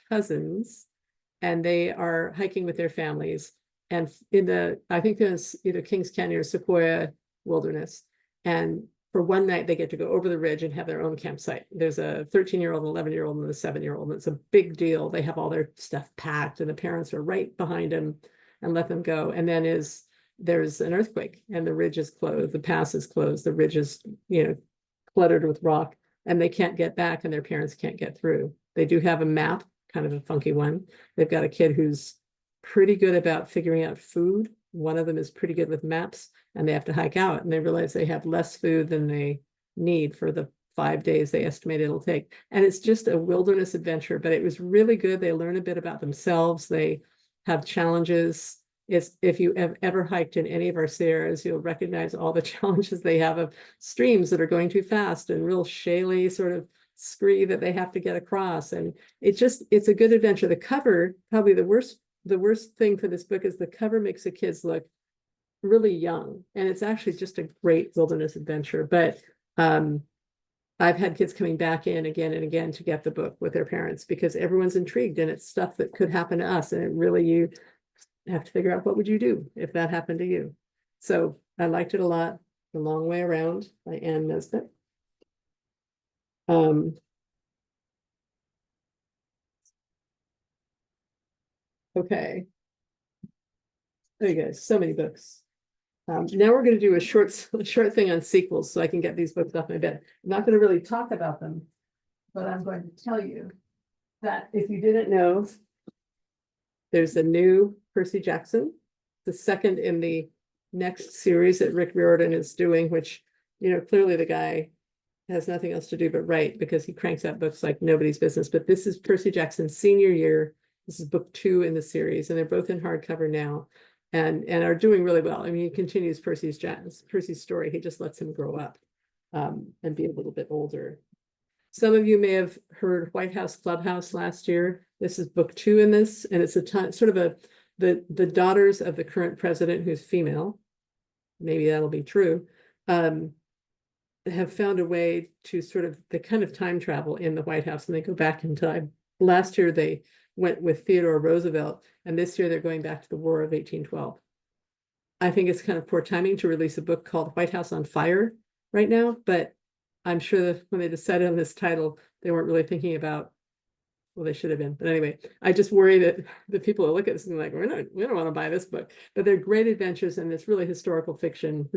cousins, and they are hiking with their families. And I think there's either Kings Canyon or Sequoia Wilderness. And for one night, they get to go over the ridge and have their own campsite. There's a 13-year-old, an 11-year-old, and a 7-year-old. And it's a big deal. They have all their stuff packed, and the parents are right behind them and let them go. And then there's an earthquake, and the ridge is closed. The pass is closed. The ridge is, cluttered with rock, and they can't get back, and their parents can't get through. They do have a map, kind of a funky one. They've got a kid who's pretty good about figuring out food. One of them is pretty good with maps, and they have to hike out, and they realize they have less food than they need for the 5 days they estimate it'll take. And it's just a wilderness adventure, but it was really good. They learn a bit about themselves. They have challenges. If you have ever hiked in any of our Sierras, you'll recognize all the challenges they have of streams that are going too fast and real shaly sort of scree that they have to get across. And it's a good adventure. The cover, probably the worst thing for this book is the cover makes the kids look really young, and it's actually just a great wilderness adventure. But I've had kids coming back in again and again to get the book with their parents because everyone's intrigued, and it's stuff that could happen to us, and it really, you have to figure out what would you do if that happened to you. So I liked it a lot. The Long Way Around by Ann Nesbet. Okay. There you go. So many books. Now we're going to do a short thing on sequels so I can get these books off my bed. I'm not going to really talk about them, but I'm going to tell you that if you didn't know, there's a new Percy Jackson, the second in the next series that Rick Riordan is doing, which, clearly the guy has nothing else to do but write because he cranks out books like nobody's business. But this is Percy Jackson's senior year. This is book 2 in the series, and they're both in hardcover now and are doing really well. I mean, he continues Percy's story. He just lets him grow up and be a little bit older. Some of you may have heard White House Clubhouse last year. This is book 2 in this, and it's the daughters of the current president, who's female, maybe that'll be true, have found a way to they kind of time travel in the White House, and they go back in time. Last year, they went with Theodore Roosevelt, and this year they're going back to the War of 1812. I think it's kind of poor timing to release a book called White House on Fire right now, but I'm sure that when they decided on this title, they weren't really thinking about, well, they should have been. But anyway, I just worry that the people who look at this and like, we don't want to buy this book. But they're great adventures, and it's really historical fiction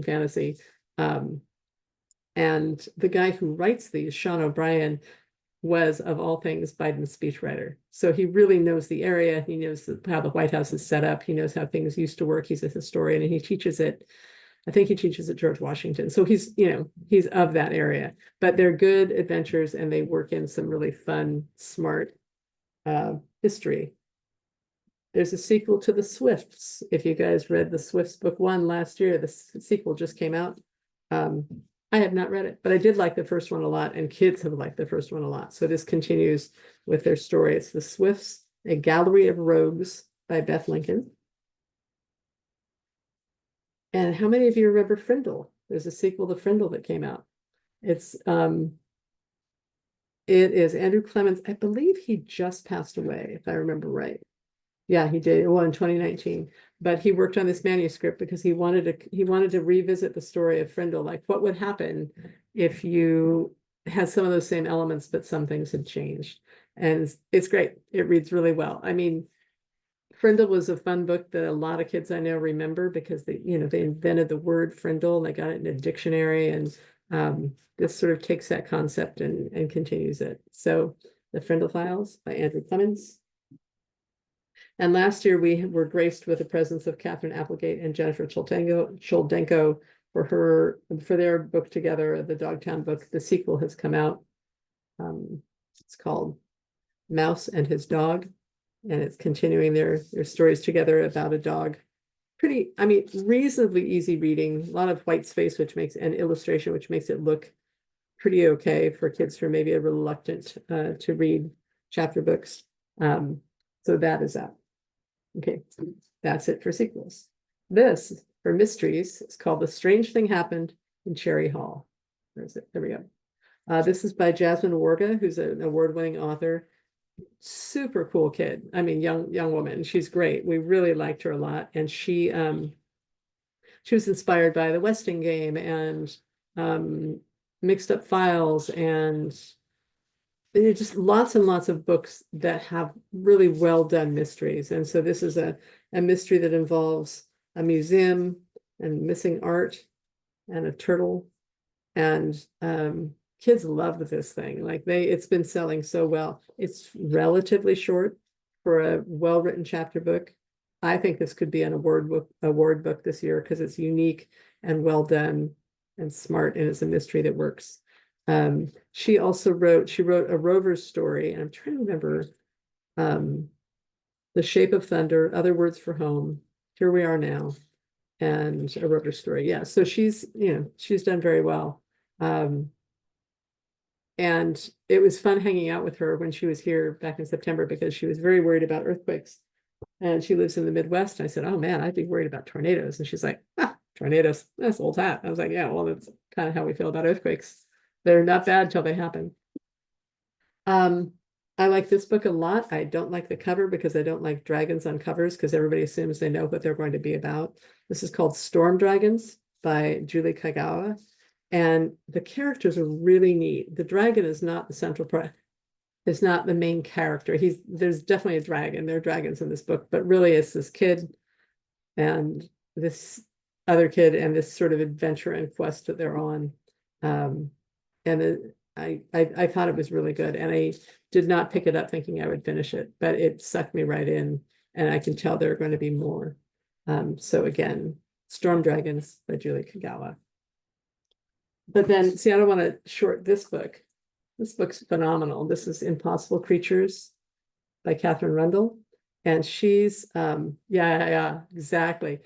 fantasy. And the guy who writes these, Sean O'Brien, was, of all things, Biden's speechwriter. So he really knows the area. He knows how the White House is set up. He knows how things used to work. He's a historian, and he teaches it. I think he teaches at George Washington. So he's of that area. But they're good adventures, and they work in some really fun, smart history. There's a sequel to The Swifts. If you guys read The Swifts book 1 last year, the sequel just came out. I have not read it, but I did like the first one a lot, and kids have liked the first one a lot. So this continues with their story. It's The Swifts, A Gallery of Rogues by Beth Lincoln. And how many of you remember Frindle? There's a sequel to Frindle that came out. It is Andrew Clements. I believe he just passed away, if I remember right. Yeah, he did. Well, in 2019, but he worked on this manuscript because he wanted to revisit the story of Frindle. Like, what would happen if you had some of those same elements, but some things had changed? And it's great. It reads really well. I mean, Frindle was a fun book that a lot of kids I know remember because they invented the word Frindle and they got it in a dictionary. And this sort of takes that concept and continues it. So The Frindle Files by Andrew Clements. And last year we were graced with the presence of Catherine Applegate and Jennifer Choldenko for their book together, the Dogtown book. The sequel has come out. It's called Mouse and His Dog, and it's continuing their stories together about a dog. Reasonably easy reading, a lot of white space, and illustration, which makes it look pretty okay for kids who are maybe reluctant to read chapter books. So that is that. Okay, that's it for sequels. This, for mysteries, is called The Strange Thing Happened in Cherry Hall. Where is it? There we go. This is by Jasmine Warga, who's an award-winning author. Super cool kid. I mean, young woman. She's great. We really liked her a lot. And she was inspired by the Westing game and Mixed Up Files, and there's just lots and lots of books that have really well done mysteries. And so this is a mystery that involves a museum and missing art and a turtle. And kids love this thing. Like it's been selling so well. It's relatively short for a well-written chapter book. I think this could be an award book this year because it's unique and well done and smart, and it's a mystery that works. She wrote a Rover's story, and I'm trying to remember The Shape of Thunder, Other Words for Home, Here We Are Now, and a Rover's story. Yeah, so she's done very well. And it was fun hanging out with her when she was here back in September because she was very worried about earthquakes. And she lives in the Midwest. And I said, oh man, I'd be worried about tornadoes. And she's like, tornadoes, that's old hat. I was like, yeah, well, that's kind of how we feel about earthquakes. They're not bad till they happen. I like this book a lot. I don't like the cover because I don't like dragons on covers because everybody assumes they know what they're going to be about. This is called Storm Dragons by Julie Kagawa. And the characters are really neat. The dragon is not the central part. It's not the main character. There's definitely a dragon. There are dragons in this book, but really it's this kid and this other kid and this sort of adventure and quest that they're on. I thought it was really good, and I did not pick it up thinking I would finish it, but it sucked me right in, and I can tell there are going to be more. So again, Storm Dragons by Julie Kagawa. But then, see, I don't want to short this book. This book's phenomenal. This is Impossible Creatures by Catherine Rundle. And she's, yeah, exactly.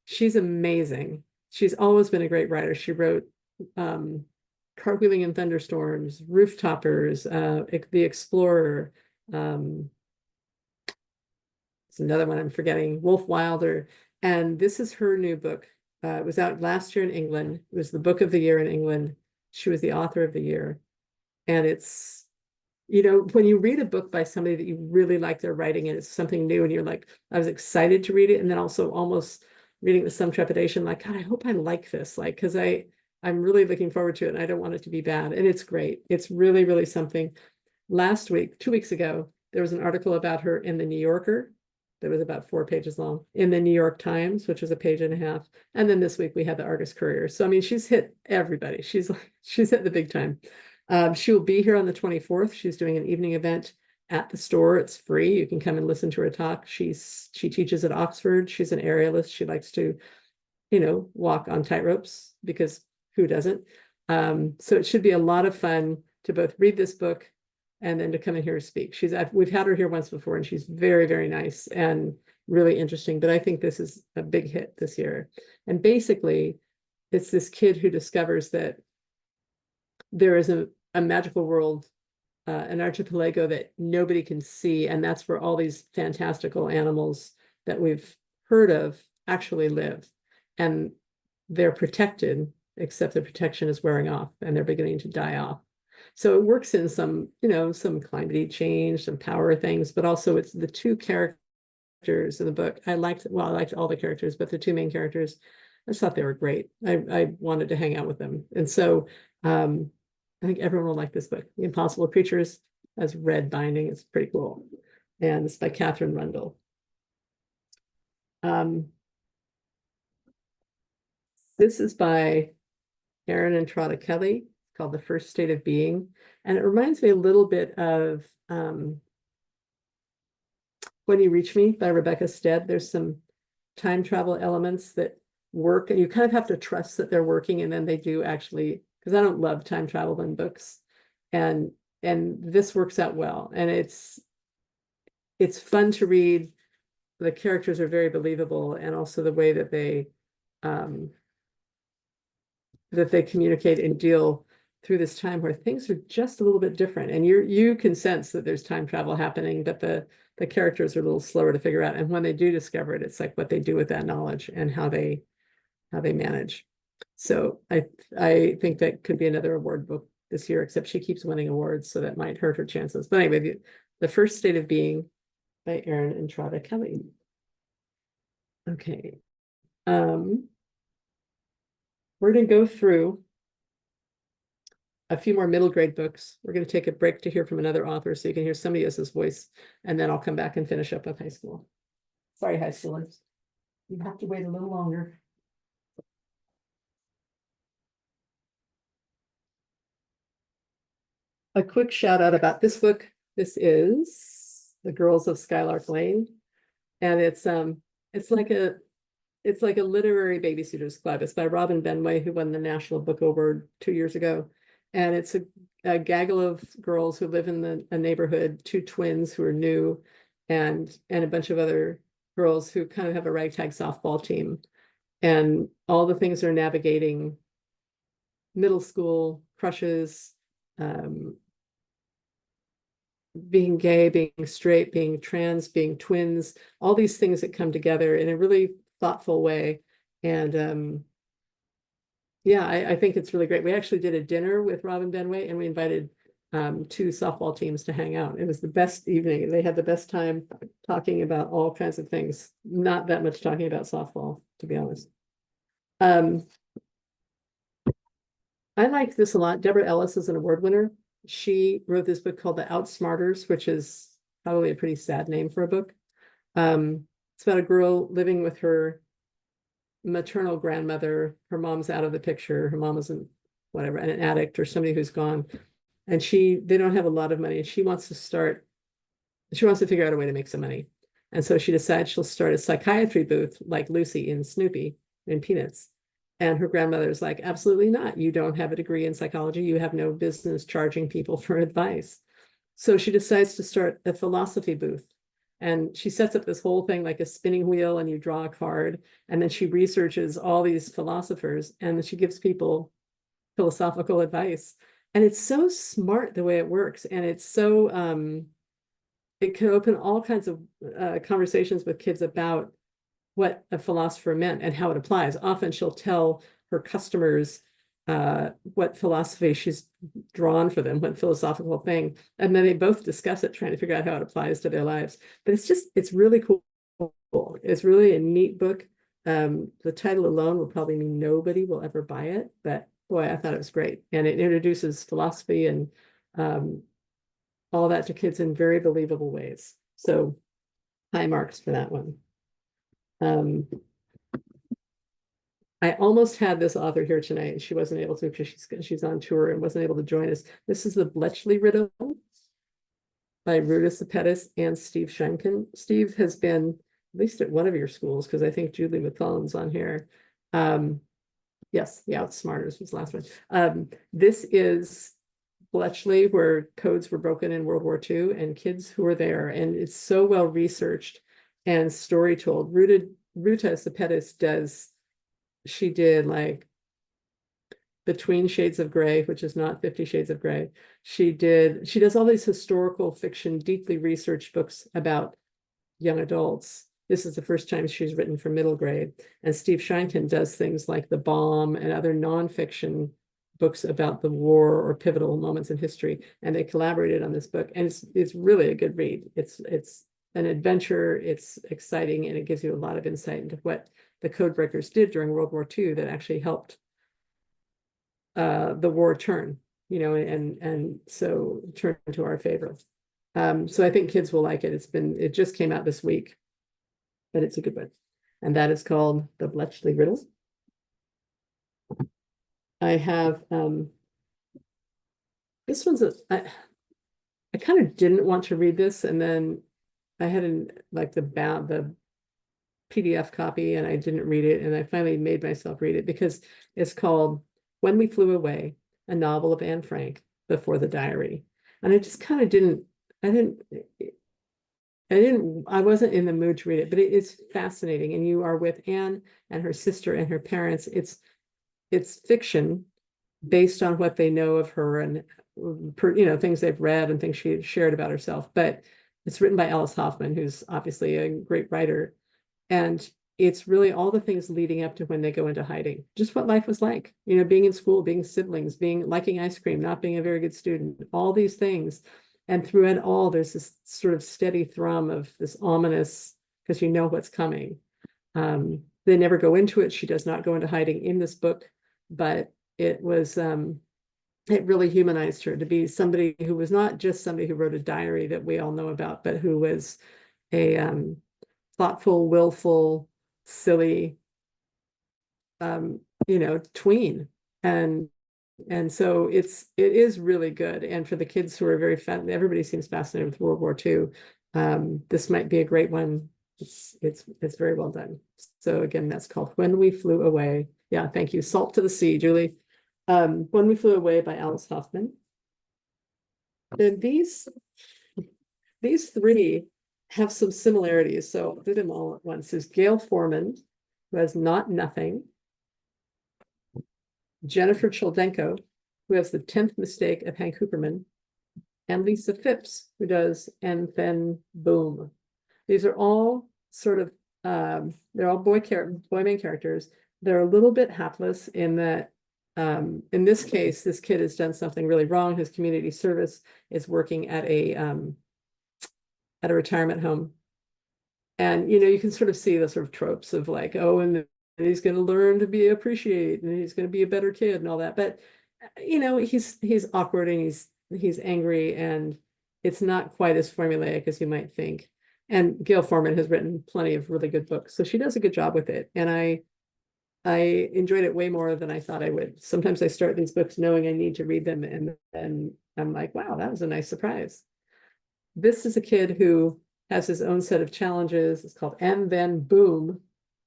She's amazing. She's always been a great writer. She wrote Cartwheeling in Thunderstorms, Rooftoppers, The Explorer. It's another one I'm forgetting, Wolf Wilder. And this is her new book. It was out last year in England. It was the book of the year in England. She was the author of the year. And it's you know, when you read a book by somebody that you really like their writing and it's something new and you're like, I was excited to read it. And then also almost reading with some trepidation, like, God, I hope I like this. Like, because I'm really looking forward to it and I don't want it to be bad. And it's great. It's really, really something. Last week, 2 weeks ago, there was an article about her in the New Yorker that was about 4 pages long, in the New York Times, which was a page and a half. And then this week we had the Argus Courier. So I mean, she's hit everybody. She's hit the big time. She will be here on the 24th. She's doing an evening event at the store. It's free. You can come and listen to her talk. She teaches at Oxford. She's an aerialist. She likes to, you know, walk on tightropes because who doesn't? So it should be a lot of fun to both read this book and then to come in here and speak. We've had her here once before and she's very, very nice and really interesting. But I think this is a big hit this year. And basically, it's this kid who discovers that there is a magical world, an archipelago that nobody can see. And that's where all these fantastical animals that we've heard of actually live. And they're protected, except the protection is wearing off and they're beginning to die off. So it works in some, you know, some climate change, some power things, but also it's the two characters in the book. I liked all the characters, but the two main characters, I just thought they were great. I wanted to hang out with them. And so I think everyone will like this book. The Impossible Creatures has red binding. It's pretty cool. And it's by Catherine Rundle. This is by Erin and Trotta Kelly, called The First State of Being. And it reminds me a little bit of When You Reach Me by Rebecca Stead. There's some time travel elements that work, and you kind of have to trust that they're working, and then they do actually, because I don't love time travel in books. And this works out well. And it's fun to read. The characters are very believable, and also the way that they communicate and deal through this time where things are just a little bit different. And you can sense that there's time travel happening, but the characters are a little slower to figure out. And when they do discover it, it's like what they do with that knowledge and how they manage. So I think that could be another award book this year, except she keeps winning awards, so that might hurt her chances. But anyway, The First State of Being by Erin and Trotta Kelly. Okay. We're going to go through a few more middle grade books. We're going to take a break to hear from another author so you can hear somebody else's voice, and then I'll come back and finish up with high school. Sorry, high schoolers. You have to wait a little longer. A quick shout out about this book. This is The Girls of Skylark Lane. And it's like a literary babysitter's club. It's by Robin Benway, who won the National Book Award 2 years ago. And it's a gaggle of girls who live in a neighborhood, 2 twins who are new, and a bunch of other girls who kind of have a ragtag softball team. And all the things they're navigating: middle school crushes, being gay, being straight, being trans, being twins, all these things that come together in a really thoughtful way. And yeah, I think it's really great. We actually did a dinner with Robin Benway, and we invited 2 softball teams to hang out. It was the best evening. They had the best time talking about all kinds of things. Not that much talking about softball, to be honest. I liked this a lot. Deborah Ellis is an award winner. She wrote this book called The Outsmarters, which is probably a pretty sad name for a book. It's about a girl living with her maternal grandmother. Her mom's out of the picture. Her mom is an addict or somebody who's gone. And they don't have a lot of money. And she wants to figure out a way to make some money. And so she decides she'll start a psychiatry booth like Lucy in Snoopy in Peanuts. And her grandmother's like, absolutely not. You don't have a degree in psychology. You have no business charging people for advice. So she decides to start a philosophy booth. And she sets up this whole thing like a spinning wheel, and you draw a card. And then she researches all these philosophers, and then she gives people philosophical advice. And it's so smart the way it works. And it's so, it can open all kinds of conversations with kids about what a philosopher meant and how it applies. Often she'll tell her customers what philosophy she's drawn for them, what philosophical thing. And then they both discuss it, trying to figure out how it applies to their lives. But it's really cool. It's really a neat book. The title alone will probably mean nobody will ever buy it, but boy, I thought it was great. And it introduces philosophy and all that to kids in very believable ways. So high marks for that one. I almost had this author here tonight, and she wasn't able to because she's on tour and wasn't able to join us. This is The Bletchley Riddle by Ruta Sepetys and Steve Sheinkin. Steve has been at least at one of your schools, because I think Julie McClellan's on here. Yes, the Outsmarters was the last one. This is Bletchley, where codes were broken in World War II, and kids who were there, and it's so well researched and story told. Ruta Sepetys she did like Between Shades of Grey, which is not 50 Shades of Grey. She does all these historical fiction, deeply researched books about young adults. This is the first time she's written for middle grade. And Steve Sheinkin does things like The Bomb and other nonfiction books about the war or pivotal moments in history. And they collaborated on this book. And it's really a good read. It's an adventure, it's exciting, and it gives you a lot of insight into what the code breakers did during World War II that actually helped the war turn, and so turn to our favor. So I think kids will like it. It just came out this week, but it's a good one. And that is called The Bletchley Riddle. I have this one's I kind of didn't want to read this, and then I had the PDF copy, and I didn't read it, and I finally made myself read it because it's called When We Flew Away, a novel of Anne Frank before the diary. And I just kind of I wasn't in the mood to read it, but it is fascinating. And you are with Anne and her sister and her parents. It's fiction based on what they know of her and things they've read and things she shared about herself. But it's written by Alice Hoffman, who's obviously a great writer. And it's really all the things leading up to when they go into hiding, just what life was like, being in school, being siblings, liking ice cream, not being a very good student, all these things. And through it all, there's this sort of steady thrum of this ominous, because you know what's coming. They never go into it. She does not go into hiding in this book, but it was, it really humanized her to be somebody who was not just somebody who wrote a diary that we all know about, but who was a thoughtful, willful, silly, tween. And so it is really good. And for the kids who are everybody seems fascinated with World War II. This might be a great one. It's very well done. So again, that's called When We Flew Away. Yeah, thank you. Salt to the Sea, Julie. When We Flew Away by Alice Hoffman. And these three have some similarities. So I'll do them all at once. There's Gail Foreman, who has Not Nothing. Jennifer Choldenko, who has The 10th Mistake of Hank Hooperman. And Lisa Phipps, who does And Then Boom. These are all sort of, they're all boy main characters. They're a little bit hapless in that, in this case, this kid has done something really wrong. His community service is working at a retirement home. And, you can sort of see the sort of tropes of like, oh, and he's going to learn to be appreciated, and he's going to be a better kid and all that. But, he's awkward, and he's angry, and it's not quite as formulaic as you might think. And Gail Foreman has written plenty of really good books, so she does a good job with it. And I enjoyed it way more than I thought I would. Sometimes I start these books knowing I need to read them, and then I'm like, wow, that was a nice surprise. This is a kid who has his own set of challenges. It's called And Then Boom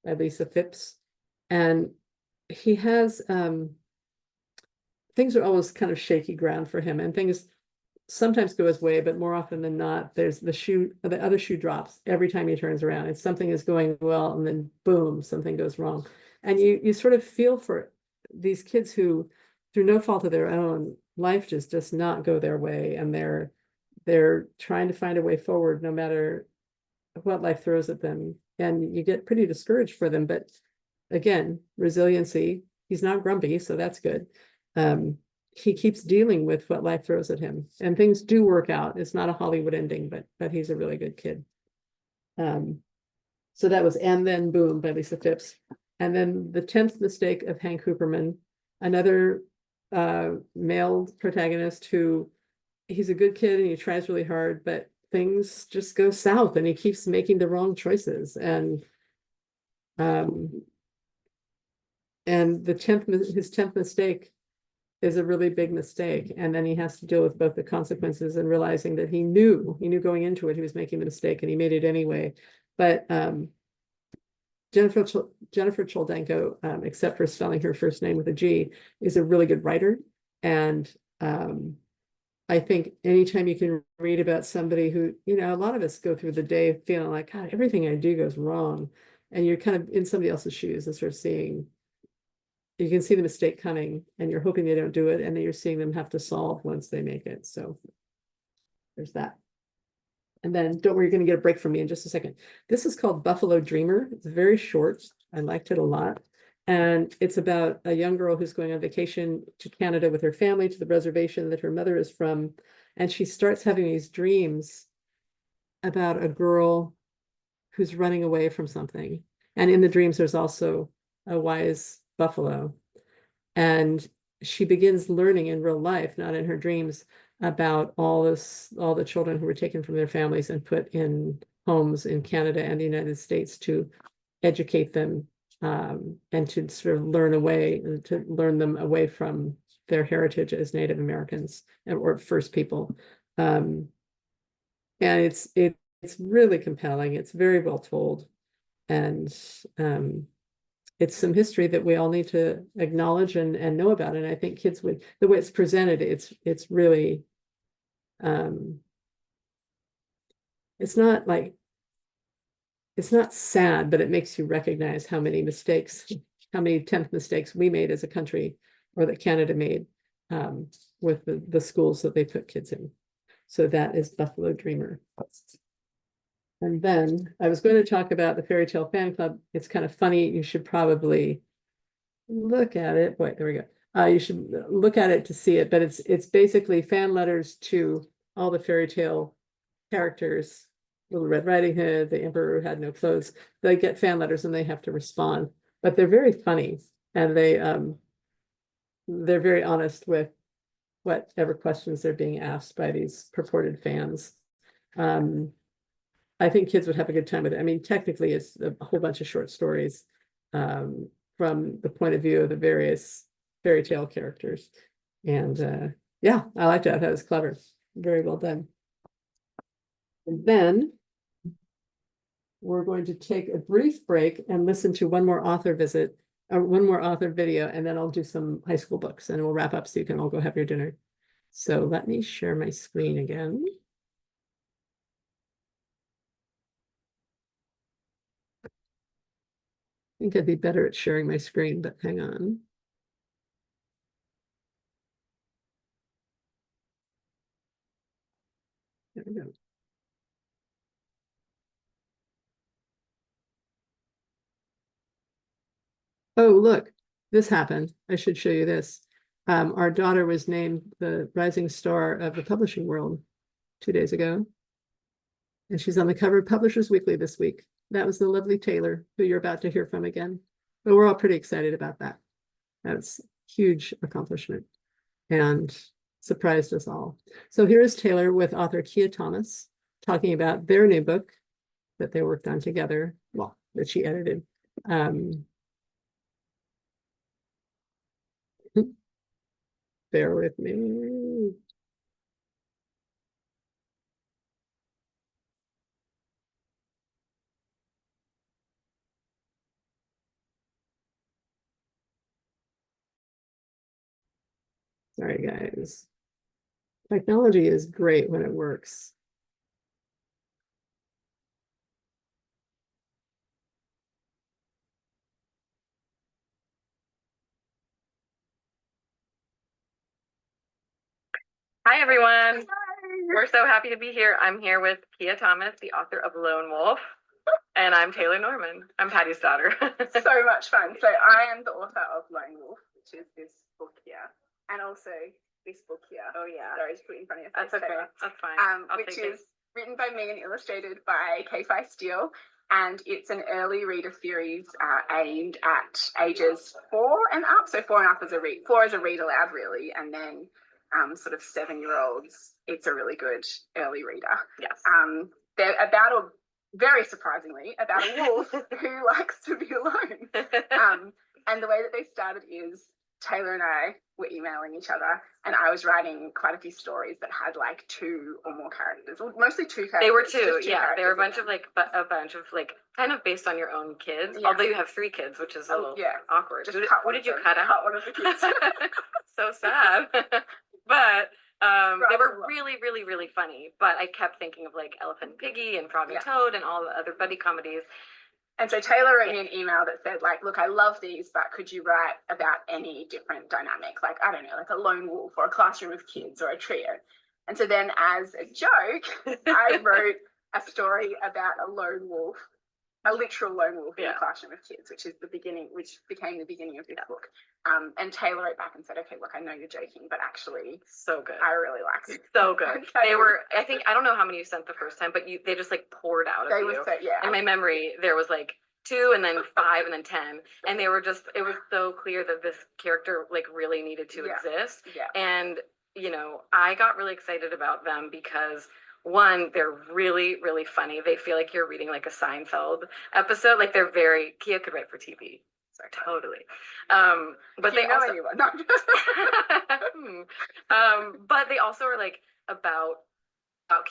by Lisa Phipps. And he has, things are always kind of shaky ground for him, and things sometimes go his way, but more often than not, there's the other shoe drops every time he turns around. And something is going well, and then boom, something goes wrong. And you sort of feel for these kids who, through no fault of their own, life just does not go their way, and they're trying to find a way forward no matter what life throws at them. And you get pretty discouraged for them. But again, resiliency he's not grumpy, so that's good. He keeps dealing with what life throws at him, and things do work out. It's not a Hollywood ending, but he's a really good kid. So that was And Then Boom by Lisa Phipps. And then The 10th Mistake of Hank Hooperman, another male protagonist who he's a good kid and he tries really hard, but things just go south and he keeps making the wrong choices. And his 10th mistake is a really big mistake. And then he has to deal with both the consequences and realizing that he knew going into it, he was making the mistake and he made it anyway. But Jennifer Choldenko, except for spelling her first name with a G, is a really good writer. And I think anytime you can read about somebody who, a lot of us go through the day feeling like, God, everything I do goes wrong. And you're kind of in somebody else's shoes and sort of you can see the mistake coming and you're hoping they don't do it. And then you're seeing them have to solve once they make it. So there's that. And then don't worry, you're going to get a break from me in just a second. This is called Buffalo Dreamer. It's very short. I liked it a lot. And it's about a young girl who's going on vacation to Canada with her family to the reservation that her mother is from. And she starts having these dreams about a girl who's running away from something. And in the dreams, there's also a wise buffalo. And she begins learning in real life, not in her dreams, about all the children who were taken from their families and put in homes in Canada and the United States to educate them and to sort of learn them away from their heritage as Native Americans or First People. And it's really compelling. It's very well told, and it's some history that we all need to acknowledge and know about. And I think kids would, the way it's presented, it's really, it's not sad, but it makes you recognize how many 10th mistakes we made as a country, or that Canada made with the schools that they put kids in. So that is Buffalo Dreamer. And then I was going to talk about the Fairy Tale Fan Club. It's kind of funny. You should probably look at it. Wait, there we go. You should look at it to see it, but it's basically fan letters to all the fairy tale characters. Little Red Riding Hood, the Emperor Who Had No Clothes. They get fan letters and they have to respond, but they're very funny, and they're very honest with whatever questions they're being asked by these purported fans. I think kids would have a good time with it. I mean, technically, it's a whole bunch of short stories from the point of view of the various fairy tale characters. And yeah, I liked it. That was clever. Very well done. And then we're going to take a brief break and listen to one more author video, and then I'll do some high school books and we'll wrap up so you can all go have your dinner. So let me share my screen again. I think I'd be better at sharing my screen, but hang on. There we go. Oh, look, this happened. I should show you this. Our daughter was named the rising star of the publishing world 2 days ago. And she's on the cover of Publishers Weekly this week. That was the lovely Taylor, who you're about to hear from again. But we're all pretty excited about that. That's a huge accomplishment and surprised us all. So here is Taylor with author Kia Thomas talking about their new book that they worked on together, well, that she edited. Bear with me. Sorry, guys. Technology is great when it works. Hi, everyone. We're so happy to be here. I'm here with Kia Thomas, the author of Lone Wolf. And I'm Taylor Norman. I'm Patty's daughter. So much fun. So I am the author of Lone Wolf, which is this book here, and also this book here. Oh yeah. Sorry, just put it in front of your face. That's okay. Taylor. That's fine. I'll Which take is written by me and illustrated by K-Fi Steele. And it's an early reader series aimed at ages 4 and up. So 4 and up is 4 is a read aloud really, and then sort of 7-year-olds, it's a really good early reader. Yes. They're very surprisingly, about a wolf who likes to be alone. And the way that they started is Taylor and I were emailing each other, and I was writing quite a few stories that had like 2 or more characters, well, mostly 2 characters. They were just 2, 2 yeah. They were a characters bunch of like kind of based on your own kids. Yeah. Although you have 3 kids, which is a little awkward. Just Who did you cut out? Cut one of the kids. So sad. But they were Right. really, really, really funny. But I kept thinking of like Elephant and Piggy and Frog and Toad and all the other buddy comedies. And so Taylor wrote me an email that said, like, look, I love these, but could you write about any different dynamic? Like, I don't know, like a lone wolf or a classroom of kids or a trio. And so then as a joke, I wrote a story about a lone wolf, a literal lone wolf in a classroom of kids, which became the beginning of this book. And Taylor wrote back and said, okay, look, I know you're joking, but actually So good. I really liked it. So good. Okay. They were, I don't know how many you sent the first time, but they just like poured out of They you. were so, yeah. In my memory, there was like 2 and then 5 and then 10. And they were just, it was so clear that this character like really needed to exist. Yeah. And, you know, I got really excited about them because 1, they're really, really funny. They feel like you're reading like a Seinfeld episode. Like they're Kia could write for TV. So totally. But they also, anyone. No. but they also are like about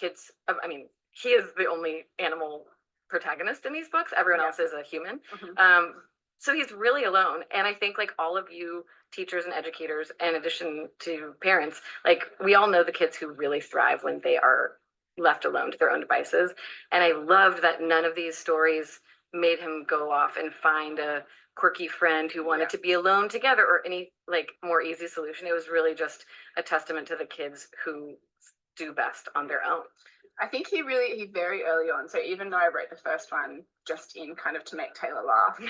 kids. I mean, he is the only animal protagonist in these books. Everyone else is a human. Mhm. So he's really alone. And I think like all of you teachers and educators, in addition to parents, like we all know the kids who really thrive when they are left alone to their own devices. And I loved that none of these stories made him go off and find a quirky friend who wanted to be alone together or any like more easy solution. It was really just a testament to the kids who do best on their own. I think he very early on, so even though I wrote the first one just in kind of to make Taylor laugh,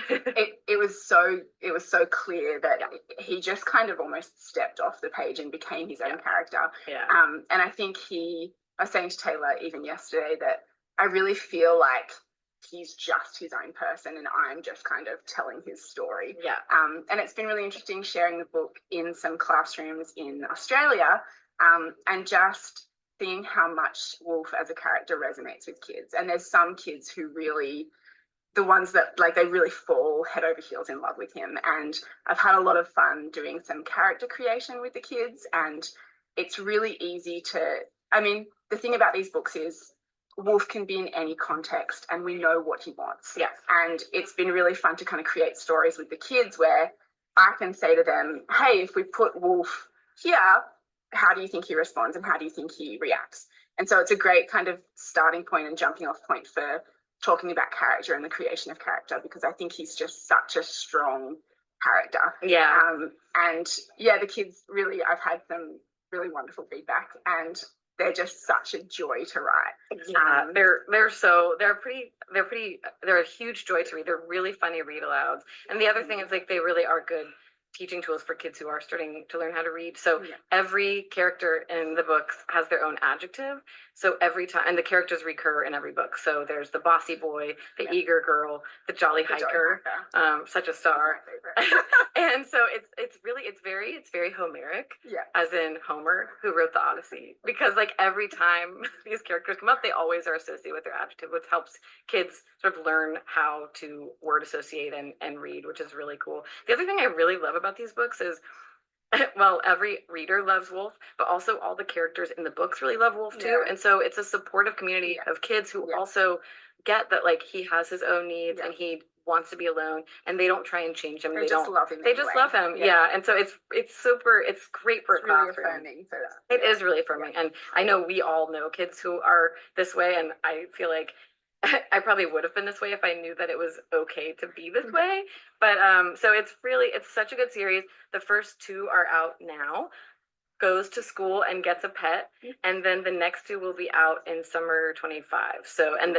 it was so clear that he just kind of almost stepped off the page and became his own character. Yeah. And I think I was saying to Taylor even yesterday that I really feel like he's just his own person and I'm just kind of telling his story. Yeah. And it's been really interesting sharing the book in some classrooms in Australia, and just seeing how much Wolf as a character resonates with kids. And there's some kids who really, the ones that like they really fall head over heels in love with him. And I've had a lot of fun doing some character creation with the kids, and it's really easy the thing about these books is Wolf can be in any context and we know what he wants. Yeah. And it's been really fun to kind of create stories with the kids where I can say to them, hey, if we put Wolf here, how do you think he responds and how do you think he reacts? And so it's a great kind of starting point and jumping off point for talking about character and the creation of character, because I think he's just such a strong character. Yeah. And yeah, the kids really, I've had some really wonderful feedback and they're just such a joy to write. Yeah, they're a huge joy to read. They're really funny read alouds. And the other thing is like they really are good teaching tools for kids who are starting to learn how to read. So every character in the books has their own adjective. So every time, and the characters recur in every book. So there's the bossy boy, the eager girl, the jolly hiker, such a star. And so it's very Homeric, as in Homer, who wrote the Odyssey. Because like every time these characters come up, they always are associated with their adjective, which helps kids sort of learn how to word associate and read, which is really cool. The other thing I really love about these books is, well, every reader loves Wolf, but also all the characters in the books really love Wolf too. And so it's a supportive community of kids who also get that like he has his own needs and he wants to be alone, and they don't try and change him. They just love him. They just love him. Yeah. And so it's great for a classroom. Really affirming. It is really affirming. And I know we all know kids who are this way, and I feel like I probably would have been this way if I knew that it was okay to be this way. But so it's such a good series. The first 2 are out now. goes to school and gets a pet, and then the next two will be out in summer 25. So, and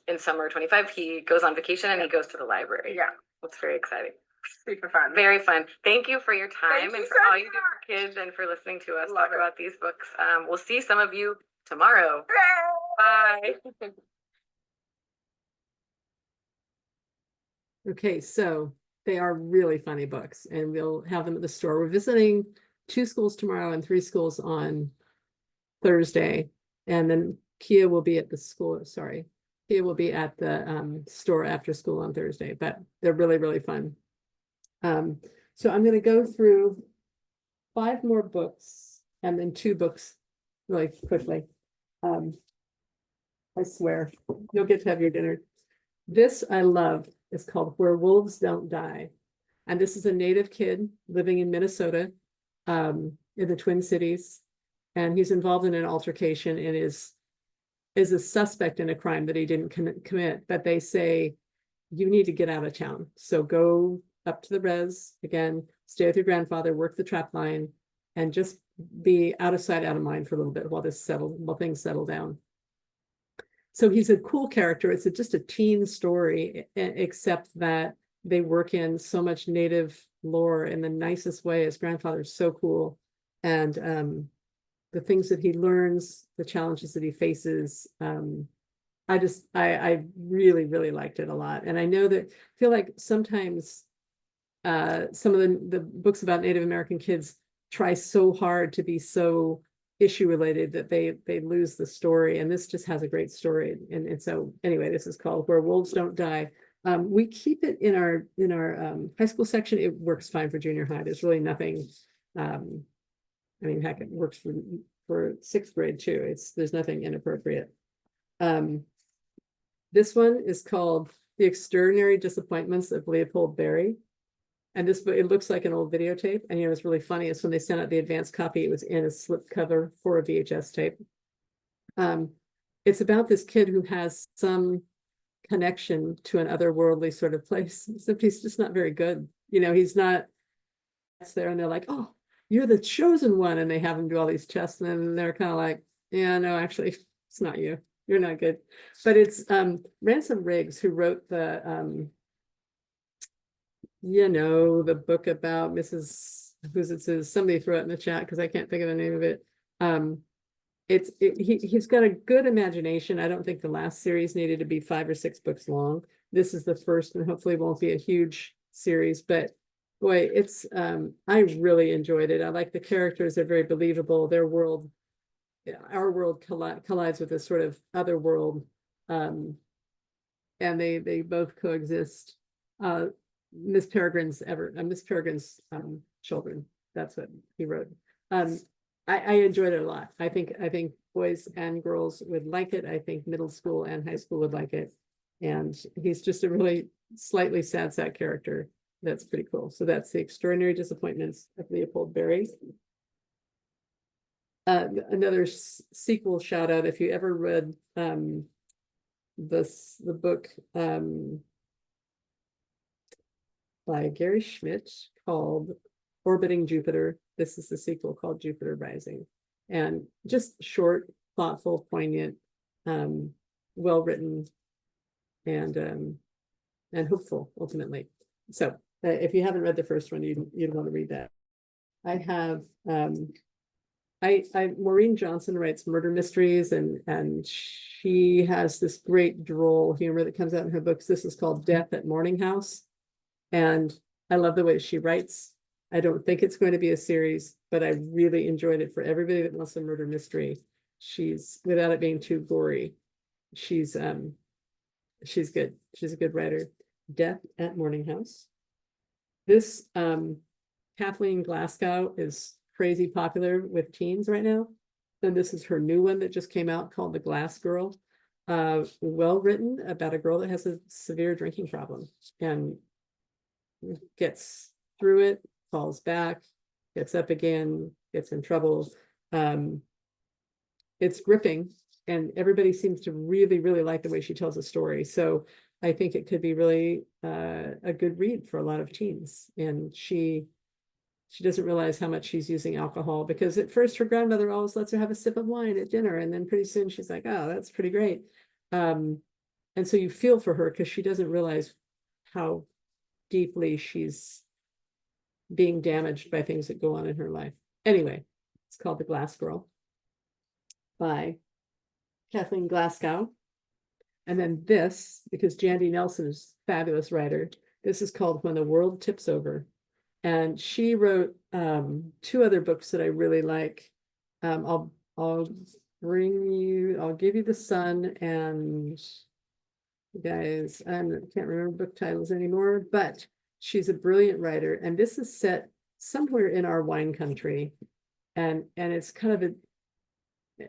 in summer 25, he goes on vacation and he goes to the library. Yeah, It's very exciting. super fun. Very fun. Thank you for your time Thank and you for so all you do for much. kids and for listening to us Love talk it. about these books. We'll see some of you tomorrow. Hooray! Bye. Okay, so they are really funny books, and we'll have them at the store. We're visiting 2 schools tomorrow and 3 schools on Thursday. And then Kia will be at the school, sorry. Kia will be at the store after school on Thursday, but they're really, really fun. So I'm gonna go through 5 more books and then 2 books really quickly. I swear, you'll get to have your dinner. This I love. It's called Where Wolves Don't Die. And this is a native kid living in Minnesota, in the Twin Cities. And he's involved in an altercation and is a suspect in a crime that he didn't commit. But they say, you need to get out of town. So go up to the res again, stay with your grandfather, work the trap line, and just be out of sight, out of mind for a little bit while things settle down. So he's a cool character. It's just a teen story, except that they work in so much native lore in the nicest way. His grandfather's so cool. And the things that he learns, the challenges that he faces, I really, really liked it a lot. And I know that I feel like sometimes some of the books about Native American kids try so hard to be so issue related that they lose the story. And this just has a great story. And so anyway, this is called Where Wolves Don't Die. We keep it in our high school section. It works fine for junior high. There's really nothing. I mean, heck, it works for 6th grade too. There's nothing inappropriate. This one is called The Extraordinary Disappointments of Leopold Berry. And this, it looks like an old videotape. And you know, it's really funny is when they sent out the advanced copy, it was in a slip cover for a VHS tape. It's about this kid who has some connection to an otherworldly sort of place, except he's just not very good. You know, he's not there, and they're like, oh, you're the chosen one. And they have him do all these tests, and then they're kind of like, yeah, no, actually, it's not you. You're not good. But it's Ransom Riggs who wrote the you know, the book about Mrs. who's it says, somebody throw it in the chat because I can't think of the name of it. He's got a good imagination. I don't think the last series needed to be 5 or 6 books long. This is the first, and hopefully won't be a huge series, but boy, it's I really enjoyed it. I like the characters, they're very believable. Their world, our world collides with this sort of other world. And they both coexist. Miss Peregrine's children. That's what he wrote. I enjoyed it a lot. I think boys and girls would like it. I think middle school and high school would like it. And he's just a really slightly sad sack character. That's pretty cool. So that's The Extraordinary Disappointments of Leopold Berry. Another sequel shout out, if you ever read the book by Gary Schmidt called Orbiting Jupiter. This is the sequel called Jupiter Rising. And just short, thoughtful, poignant, well written, and hopeful ultimately. So if you haven't read the first one, you'd want to read that. I have Maureen Johnson writes murder mysteries, and she has this great droll humor that comes out in her books. This is called Death at Morning House. And I love the way she writes. I don't think it's going to be a series, but I really enjoyed it for everybody that wants a murder mystery. She's, without it being too gory, she's good. She's a good writer. Death at Morning House. This Kathleen Glasgow is crazy popular with teens right now. And this is her new one that just came out called The Glass Girl. Well written about a girl that has a severe drinking problem and gets through it, falls back, gets up again, gets in trouble. It's gripping, and everybody seems to really, really like the way she tells a story. So I think it could be really a good read for a lot of teens. And she she doesn't realize how much she's using alcohol, because at first her grandmother always lets her have a sip of wine at dinner, and then pretty soon she's like, oh, that's pretty great. And so you feel for her because she doesn't realize how deeply she's being damaged by things that go on in her life. Anyway, it's called The Glass Girl by Kathleen Glasgow. And then this, because Jandy Nelson's a fabulous writer, this is called When the World Tips Over. And she wrote two other books that I really like. I'll give you the sun, and you guys, I can't remember book titles anymore, but she's a brilliant writer. And this is set somewhere in our wine country. And it's kind of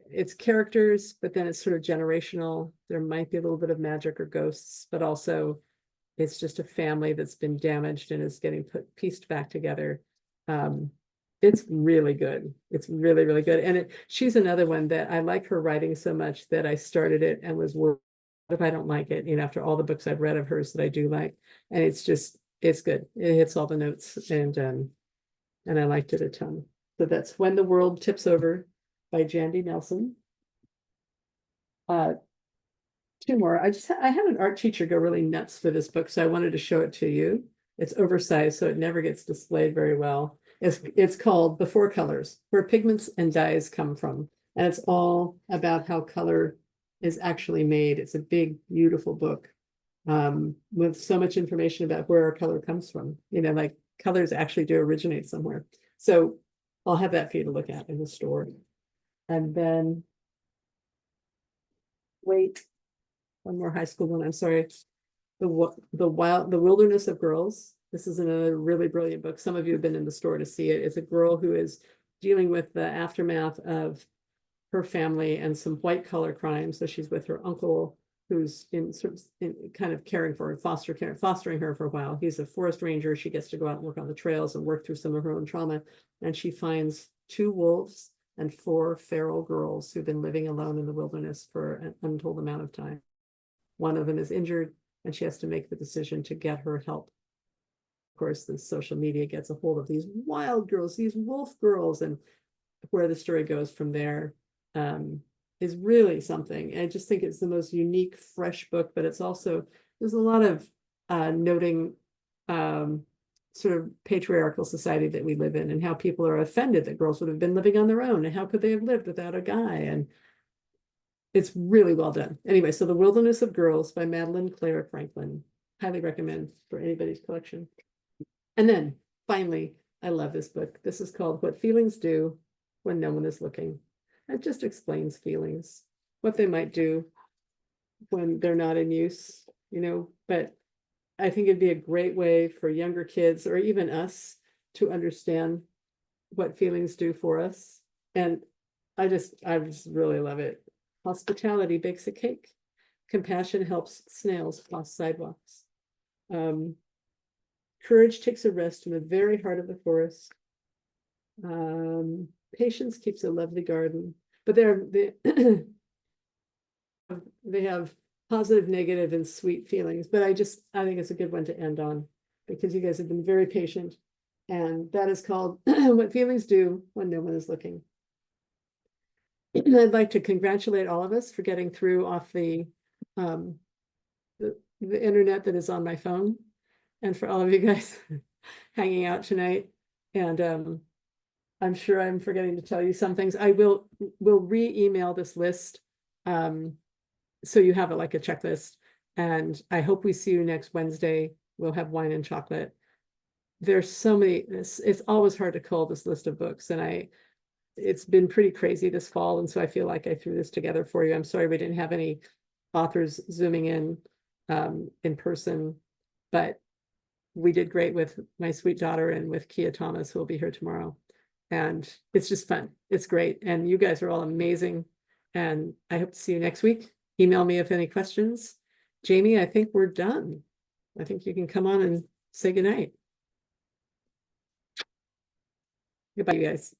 it's characters, but then it's sort of generational. There might be a little bit of magic or ghosts, but also it's just a family that's been damaged and is getting pieced back together. It's really good. It's really, really good. And she's another one that I like her writing so much that I started it and was worried if I don't like it, after all the books I've read of hers that I do like. And it's good. It hits all the notes, and I liked it a ton. So that's When the World Tips Over by Jandy Nelson. Two more. I had an art teacher go really nuts for this book, so I wanted to show it to you. It's oversized, so it never gets displayed very well. It's called Before Colors, Where Pigments and Dyes Come From. And it's all about how color is actually made. It's a big, beautiful book with so much information about where our color comes from. Like colors actually do originate somewhere. So I'll have that for you to look at in the store. And then, wait, one more high school one. I'm sorry. The Wilderness of Girls. This is another really brilliant book. Some of you have been in the store to see it. It's a girl who is dealing with the aftermath of her family and some white collar crime. So she's with her uncle, who's in kind of caring for her, fostering her for a while. He's a forest ranger. She gets to go out and work on the trails and work through some of her own trauma. And she finds 2 wolves and 4 feral girls who've been living alone in the wilderness for an untold amount of time. One of them is injured, and she has to make the decision to get her help. Of course, the social media gets a hold of these wild girls, these wolf girls, and where the story goes from there is really something. I just think it's the most unique, fresh book, but it's also, there's a lot of noting sort of patriarchal society that we live in, and how people are offended that girls would have been living on their own, and how could they have lived without a guy? And it's really well done. Anyway, so The Wilderness of Girls by Madeline Clare Franklin. Highly recommend for anybody's collection. And then finally, I love this book. This is called What Feelings Do When No One Is Looking. It just explains feelings, what they might do when they're not in use, but I think it'd be a great way for younger kids, or even us, to understand what feelings do for us. And I just really love it. Hospitality bakes a cake. Compassion helps snails cross sidewalks. Courage takes a rest in the very heart of the forest. Patience keeps a lovely garden. But they have positive, negative, and sweet feelings. But I think it's a good one to end on, because you guys have been very patient. And that is called What Feelings Do When No One Is Looking. I'd like to congratulate all of us for getting through off the internet that is on my phone, and for all of you guys hanging out tonight. And I'm sure I'm forgetting to tell you some things. We'll re-email this list so you have it like a checklist. And I hope we see you next Wednesday. We'll have wine and chocolate. There's so many. It's always hard to cull this list of books, and it's been pretty crazy this fall, and so I feel like I threw this together for you. I'm sorry we didn't have any authors zooming in person, but we did great with my sweet daughter and with Kia Thomas, who will be here tomorrow. And it's just fun. It's great. And you guys are all amazing. And I hope to see you next week. Email me if any questions. Jamie, I think we're done. I think you can come on and say goodnight. Goodbye, you guys.